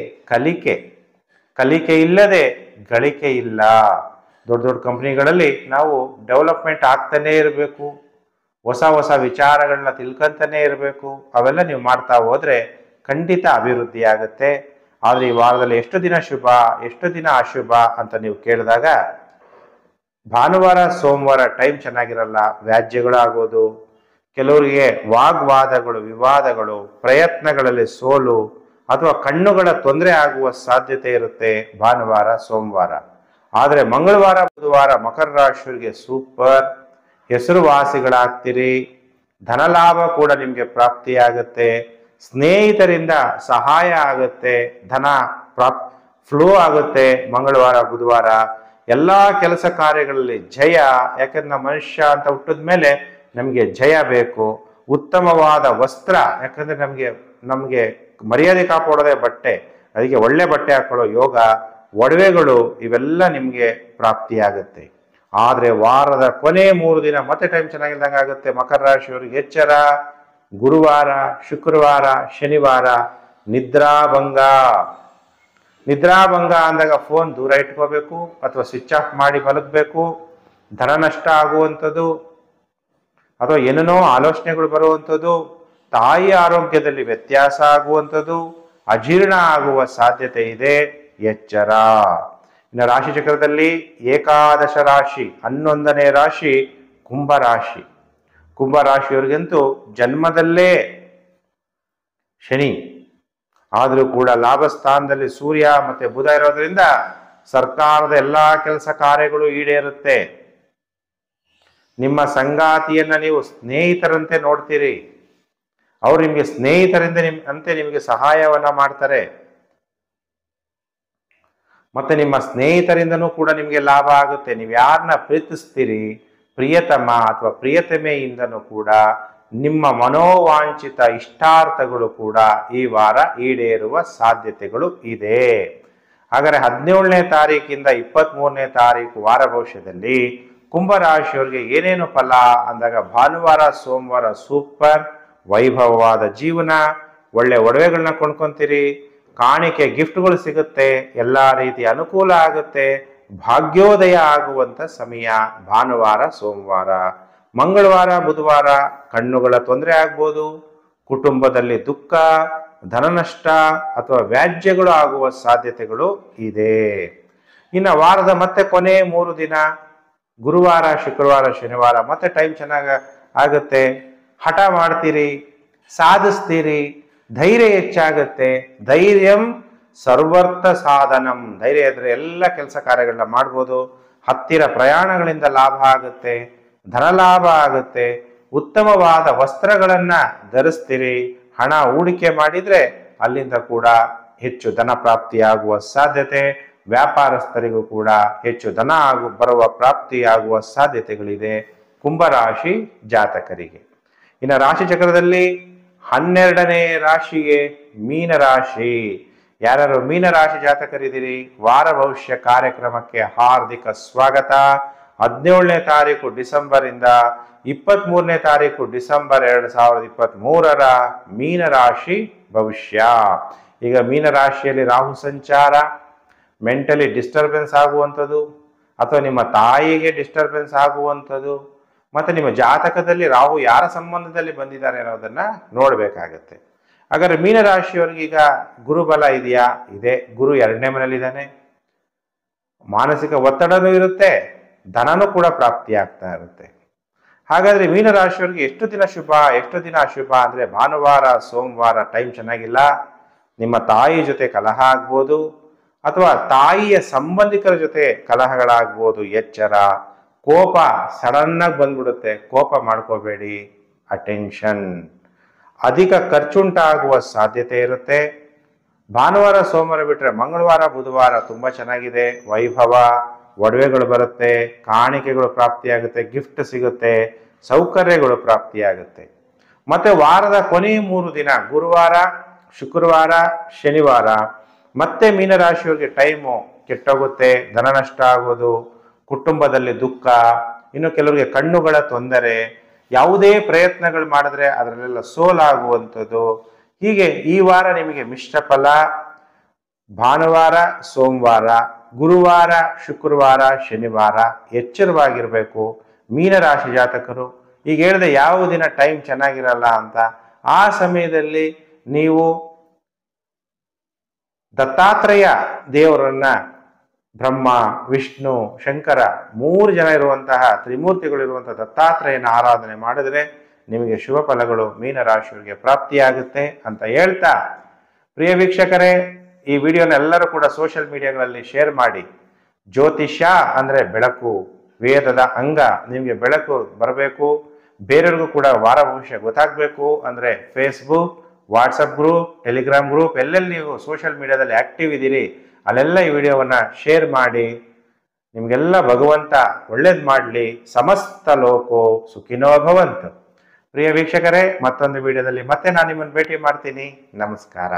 ಕಲಿಕೆ ಇಲ್ಲದೆ ಗಳಿಕೆ ಇಲ್ಲ. ದೊಡ್ಡ ದೊಡ್ಡ ಕಂಪನಿಗಳಲ್ಲಿ ನಾವು ಡೆವಲಪ್ಮೆಂಟ್ ಆಗ್ತಾನೇ ಇರಬೇಕು. ಹೊಸ ವಿಚಾರಗಳನ್ನ ತಿಳ್ಕೊಂತಾನೆ ಇರಬೇಕು. ಅವೆಲ್ಲ ನೀವು ಮಾಡ್ತಾ ಹೋದ್ರೆ ಖಂಡಿತ ಅಭಿವೃದ್ಧಿ ಆಗುತ್ತೆ. ಆದರೆ ಈ ವಾರದಲ್ಲಿ ಎಷ್ಟು ದಿನ ಶುಭ ಎಷ್ಟು ದಿನ ಅಶುಭ ಅಂತ ನೀವು ಕೇಳಿದಾಗ ಭಾನುವಾರ ಸೋಮವಾರ ಟೈಮ್ ಚೆನ್ನಾಗಿರಲ್ಲ. ವ್ಯಾಜ್ಯಗಳು ಆಗೋದು, ಕೆಲವರಿಗೆ ವಾಗ್ವಾದಗಳು, ವಿವಾದಗಳು, ಪ್ರಯತ್ನಗಳಲ್ಲಿ ಸೋಲು ಅಥವಾ ಕಣ್ಣುಗಳ ತೊಂದರೆ ಆಗುವ ಸಾಧ್ಯತೆ ಇರುತ್ತೆ ಭಾನುವಾರ ಸೋಮವಾರ. ಆದರೆ ಮಂಗಳವಾರ ಬುಧವಾರ ಮಕರ ರಾಶಿಯವರಿಗೆ ಸೂಪರ್. ಹೆಸರುವಾಸಿಗಳಾಗ್ತೀರಿ. ಧನಲಾಭ ಕೂಡ ನಿಮಗೆ ಪ್ರಾಪ್ತಿಯಾಗುತ್ತೆ. ಸ್ನೇಹಿತರಿಂದ ಸಹಾಯ ಆಗುತ್ತೆ. ಧನ ಫ್ಲೋ ಆಗುತ್ತೆ. ಮಂಗಳವಾರ ಬುಧವಾರ ಎಲ್ಲ ಕೆಲಸ ಕಾರ್ಯಗಳಲ್ಲಿ ಜಯ. ಯಾಕಂದ್ರೆ ಮನುಷ್ಯ ಅಂತ ಹುಟ್ಟಿದ ಮೇಲೆ ನಮಗೆ ಜಯ ಬೇಕು. ಉತ್ತಮವಾದ ವಸ್ತ್ರ, ಯಾಕಂದ್ರೆ ನಮಗೆ ಮರ್ಯಾದೆ ಕಾಪಾಡೋದೇ ಬಟ್ಟೆ. ಅದಕ್ಕೆ ಒಳ್ಳೆ ಬಟ್ಟೆ ಹಾಕೊಳ್ಳೋ ಯೋಗ, ಒಡವೆಗಳು ಇವೆಲ್ಲ ನಿಮಗೆ ಪ್ರಾಪ್ತಿಯಾಗುತ್ತೆ. ಆದರೆ ವಾರದ ಕೊನೆ 3 ದಿನ ಮತ್ತೆ ಟೈಮ್ ಚೆನ್ನಾಗಿಲ್ದಂಗೆ ಆಗುತ್ತೆ. ಮಕರ ರಾಶಿಯವರಿಗೆ ಎಚ್ಚರ. ಗುರುವಾರ, ಶುಕ್ರವಾರ, ಶನಿವಾರ ನಿದ್ರಾಭಂಗ ಅಂದಾಗ ಫೋನ್ ದೂರ ಇಟ್ಕೋಬೇಕು ಅಥವಾ ಸ್ವಿಚ್ ಆಫ್ ಮಾಡಿ ಮಲಗಬೇಕು. ಧನ ನಷ್ಟ ಆಗುವಂಥದ್ದು ಅಥವಾ ಏನೇನೋ ಆಲೋಚನೆಗಳು ಬರುವಂಥದ್ದು, ತಾಯಿ ಆರೋಗ್ಯದಲ್ಲಿ ವ್ಯತ್ಯಾಸ ಆಗುವಂಥದ್ದು, ಅಜೀರ್ಣ ಆಗುವ ಸಾಧ್ಯತೆ ಇದೆ. ಎಚ್ಚರ. ಇನ್ನು ರಾಶಿ ಚಕ್ರದಲ್ಲಿ ಏಕಾದಶ ರಾಶಿ 11ನೇ ರಾಶಿ ಕುಂಭರಾಶಿ. ಕುಂಭರಾಶಿಯವರಿಗಂತೂ ಜನ್ಮದಲ್ಲೇ ಶನಿ. ಆದರೂ ಕೂಡ ಲಾಭಸ್ಥಾನದಲ್ಲಿ ಸೂರ್ಯ ಮತ್ತೆ ಬುಧ ಇರೋದ್ರಿಂದ ಸರ್ಕಾರದ ಎಲ್ಲಾ ಕೆಲಸ ಕಾರ್ಯಗಳು ಈಡೇರುತ್ತೆ. ನಿಮ್ಮ ಸಂಗಾತಿಯನ್ನ ನೀವು ಸ್ನೇಹಿತರಂತೆ ನೋಡ್ತೀರಿ. ಅವ್ರು ನಿಮಗೆ ಸ್ನೇಹಿತರಿಂದ ನಿಮಗೆ ಸಹಾಯವನ್ನ ಮಾಡ್ತಾರೆ. ಮತ್ತೆ ನಿಮ್ಮ ಸ್ನೇಹಿತರಿಂದನೂ ಕೂಡ ನಿಮಗೆ ಲಾಭ ಆಗುತ್ತೆ. ನೀವು ಯಾರನ್ನ ಪ್ರೀತಿಸ್ತೀರಿ, ಪ್ರಿಯತಮ ಅಥವಾ ಪ್ರಿಯತಮೆಯಿಂದನೂ ಕೂಡ ನಿಮ್ಮ ಮನೋವಾಂಛಿತ ಇಷ್ಟಾರ್ಥಗಳು ಕೂಡ ಈ ವಾರ ಈಡೇರುವ ಸಾಧ್ಯತೆಗಳು ಇದೆ. ಹಾಗಾದರೆ 17ನೇ ತಾರೀಕಿಂದ 23ನೇ ತಾರೀಕು ವಾರ ಭವಿಷ್ಯದಲ್ಲಿ ಕುಂಭರಾಶಿಯವರಿಗೆ ಏನೇನು ಫಲ ಅಂದಾಗ ಭಾನುವಾರ ಸೋಮವಾರ ಸೂಪರ್. ವೈಭವವಾದ ಜೀವನ, ಒಳ್ಳೆ ಒಡವೆಗಳನ್ನ ಕೊಂಡ್ಕೊಂತೀರಿ, ಕಾಣಿಕೆ ಗಿಫ್ಟ್ಗಳು ಸಿಗುತ್ತೆ, ಎಲ್ಲ ರೀತಿಯ ಅನುಕೂಲ ಆಗುತ್ತೆ, ಭಾಗ್ಯೋದಯ ಆಗುವಂತ ಸಮಯ ಭಾನುವಾರ ಸೋಮವಾರ. ಮಂಗಳವಾರ ಬುಧವಾರ ಕಣ್ಣುಗಳ ತೊಂದರೆ ಆಗ್ಬೋದು, ಕುಟುಂಬದಲ್ಲಿ ದುಃಖ, ಧನನಷ್ಟ ಅಥವಾ ವ್ಯಾಜ್ಯಗಳು ಆಗುವ ಸಾಧ್ಯತೆಗಳು ಇದೆ. ಇನ್ನು ವಾರದ ಮತ್ತೆ ಕೊನೆ 3 ದಿನ ಗುರುವಾರ, ಶುಕ್ರವಾರ, ಶನಿವಾರ ಮತ್ತೆ ಟೈಮ್ ಚೆನ್ನಾಗಿ ಆಗುತ್ತೆ. ಹಠ ಮಾಡ್ತೀರಿ, ಸಾಧಿಸ್ತೀರಿ, ಧೈರ್ಯ ಹೆಚ್ಚಾಗುತ್ತೆ. ಧೈರ್ಯಂ ಸರ್ವರ್ಥ ಸಾಧನಂ. ಧೈರ್ಯ ಇದ್ರೆ ಎಲ್ಲ ಕೆಲಸ ಕಾರ್ಯಗಳನ್ನ ಮಾಡ್ಬೋದು. ಹತ್ತಿರ ಪ್ರಯಾಣಗಳಿಂದ ಲಾಭ ಆಗುತ್ತೆ, ಧನ ಲಾಭ ಆಗುತ್ತೆ, ಉತ್ತಮವಾದ ವಸ್ತ್ರಗಳನ್ನ ಧರಿಸ್ತೀರಿ, ಹಣ ಹೂಡಿಕೆ ಮಾಡಿದ್ರೆ ಅಲ್ಲಿಂದ ಕೂಡ ಹೆಚ್ಚು ಧನ ಪ್ರಾಪ್ತಿಯಾಗುವ ಸಾಧ್ಯತೆ, ವ್ಯಾಪಾರಸ್ಥರಿಗೂ ಕೂಡ ಹೆಚ್ಚು ಧನ ಬರುವ ಪ್ರಾಪ್ತಿಯಾಗುವ ಸಾಧ್ಯತೆಗಳಿದೆ ಕುಂಭರಾಶಿ ಜಾತಕರಿಗೆ. ಇನ್ನು ರಾಶಿ ಚಕ್ರದಲ್ಲಿ 12ನೇ ರಾಶಿಗೆ ಮೀನರಾಶಿ. ಯಾರು ಮೀನರಾಶಿ ಜಾತಕರಿದ್ದೀರಿ, ವಾರ ಭವಿಷ್ಯ ಕಾರ್ಯಕ್ರಮಕ್ಕೆ ಹಾರ್ದಿಕ ಸ್ವಾಗತ. 17ನೇ ತಾರೀಕು ಡಿಸೆಂಬರ್ ಇಂದ 23ನೇ ತಾರೀಕು ಡಿಸೆಂಬರ್ 2023 ಮೀನರಾಶಿ ಭವಿಷ್ಯ. ಈಗ ಮೀನರಾಶಿಯಲ್ಲಿ ರಾಹು ಸಂಚಾರ ಮೆಂಟಲಿ ಡಿಸ್ಟರ್ಬೆನ್ಸ್ ಆಗುವಂಥದ್ದು ಅಥವಾ ನಿಮ್ಮ ತಾಯಿಗೆ ಡಿಸ್ಟರ್ಬೆನ್ಸ್ ಆಗುವಂಥದ್ದು, ಮತ್ತೆ ನಿಮ್ಮ ಜಾತಕದಲ್ಲಿ ರಾಹು ಯಾರ ಸಂಬಂಧದಲ್ಲಿ ಬಂದಿದ್ದಾರೆ ಅನ್ನೋದನ್ನ ನೋಡಬೇಕಾಗತ್ತೆ. ಹಾಗಾದ್ರೆ ಮೀನರಾಶಿಯವರಿಗೆ ಈಗ ಗುರುಬಲ ಇದೆಯಾ? ಇದೆ. ಗುರು 2ನೇ ಮನೆಯಲ್ಲಿದ್ದಾನೆ. ಮಾನಸಿಕ ಒತ್ತಡನೂ ಇರುತ್ತೆ, ಧನನೂ ಕೂಡ ಪ್ರಾಪ್ತಿಯಾಗ್ತಾ ಇರುತ್ತೆ. ಹಾಗಾದ್ರೆ ಮೀನರಾಶಿಯವರಿಗೆ ಎಷ್ಟು ದಿನ ಶುಭ, ಎಷ್ಟು ದಿನ ಅಶುಭ ಅಂದ್ರೆ ಭಾನುವಾರ ಸೋಮವಾರ ಟೈಮ್ ಚೆನ್ನಾಗಿಲ್ಲ. ನಿಮ್ಮ ತಾಯಿ ಜೊತೆ ಕಲಹ ಆಗ್ಬೋದು ಅಥವಾ ತಾಯಿಯ ಸಂಬಂಧಿಕರ ಜೊತೆ ಕಲಹಗಳಾಗ್ಬೋದು. ಎಚ್ಚರ. ಕೋಪ ಸಡನ್ ಆಗಿ ಬಂದ್ಬಿಡುತ್ತೆ, ಕೋಪ ಮಾಡ್ಕೋಬೇಡಿ. ಅಟೆನ್ಷನ್. ಅಧಿಕ ಖರ್ಚುಂಟಾಗುವ ಸಾಧ್ಯತೆ ಇರುತ್ತೆ. ಭಾನುವಾರ ಸೋಮವಾರ ಬಿಟ್ರೆ ಮಂಗಳವಾರ ಬುಧವಾರ ತುಂಬಾ ಚೆನ್ನಾಗಿದೆ. ವೈಭವ, ಒಡವೆಗಳು ಬರುತ್ತೆ, ಕಾಣಿಕೆಗಳು ಪ್ರಾಪ್ತಿಯಾಗುತ್ತೆ, ಗಿಫ್ಟ್ ಸಿಗುತ್ತೆ, ಸೌಕರ್ಯಗಳು ಪ್ರಾಪ್ತಿಯಾಗುತ್ತೆ. ಮತ್ತೆ ವಾರದ ಕೊನೆಯ 3 ದಿನ ಗುರುವಾರ, ಶುಕ್ರವಾರ, ಶನಿವಾರ ಮತ್ತೆ ಮೀನರಾಶಿಯವರಿಗೆ ಟೈಮು ಕೆಟ್ಟೋಗುತ್ತೆ, ಧನ ನಷ್ಟ ಆಗೋದು, ಕುಟುಂಬದಲ್ಲಿ ದುಃಖ, ಇನ್ನು ಕೆಲವರಿಗೆ ಕಣ್ಣುಗಳ ತೊಂದರೆ, ಯಾವುದೇ ಪ್ರಯತ್ನಗಳು ಮಾಡಿದ್ರೆ ಅದರಲ್ಲೆಲ್ಲ ಸೋಲಾಗುವಂಥದ್ದು. ಹೀಗೆ ಈ ವಾರ ನಿಮಗೆ ಮಿಶ್ರ ಫಲ. ಭಾನುವಾರ ಸೋಮವಾರ, ಗುರುವಾರ ಶುಕ್ರವಾರ ಶನಿವಾರ ಎಚ್ಚರವಾಗಿರಬೇಕು ಮೀನರಾಶಿ ಜಾತಕರು. ಈಗ ಹೇಳಿದೆ ಯಾವ ದಿನ ಟೈಮ್ ಚೆನ್ನಾಗಿರಲ್ಲ ಅಂತ, ಆ ಸಮಯದಲ್ಲಿ ನೀವು ದತ್ತಾತ್ರೇಯ ದೇವರನ್ನ, ಬ್ರಹ್ಮ ವಿಷ್ಣು ಶಂಕರ 3 ಜನ ಇರುವಂತಹ ತ್ರಿಮೂರ್ತಿಗಳಿರುವಂತಹ ದತ್ತಾತ್ರೇಯನ ಆರಾಧನೆ ಮಾಡಿದ್ರೆ ನಿಮಗೆ ಶುಭ ಫಲಗಳು ಮೀನರಾಶಿಯವರಿಗೆ ಪ್ರಾಪ್ತಿಯಾಗುತ್ತೆ ಅಂತ ಹೇಳ್ತಾ, ಪ್ರಿಯ ವೀಕ್ಷಕರೇ, ಈ ವಿಡಿಯೋನ ಎಲ್ಲರೂ ಕೂಡ ಸೋಷಿಯಲ್ ಮೀಡಿಯಾಗಳಲ್ಲಿ ಶೇರ್ ಮಾಡಿ. ಜ್ಯೋತಿಷ್ಯ ಅಂದ್ರೆ ಬೆಳಕು, ವೇದದ ಅಂಗ. ನಿಮಗೆ ಬೆಳಕು ಬರಬೇಕು, ಬೇರೆಯವ್ರಿಗೂ ಕೂಡ ವಾರ ಭವಿಷ್ಯ ಗೊತ್ತಾಗಬೇಕು ಅಂದ್ರೆ Facebook, WhatsApp group, Telegram group, ಎಲ್ಲೆಲ್ಲಿ ನೀವು ಸೋಷಿಯಲ್ ಮೀಡಿಯಾದಲ್ಲಿ ಆಕ್ಟಿವ್ ಇದ್ದೀರಿ ಅಲ್ಲೆಲ್ಲ ಈ ವಿಡಿಯೋವನ್ನ ಶೇರ್ ಮಾಡಿ. ನಿಮಗೆಲ್ಲ ಭಗವಂತ ಒಳ್ಳೇದು ಮಾಡಲಿ. ಸಮಸ್ತ ಲೋಕೋ ಸುಖಿನೋ ಭವಂತು. ಪ್ರಿಯ ವೀಕ್ಷಕರೇ, ಮತ್ತೊಂದು ವಿಡಿಯೋದಲ್ಲಿ ಮತ್ತೆ ನಾನು ನಿಮ್ಮನ್ನು ಭೇಟಿ ಮಾಡ್ತೀನಿ. ನಮಸ್ಕಾರ.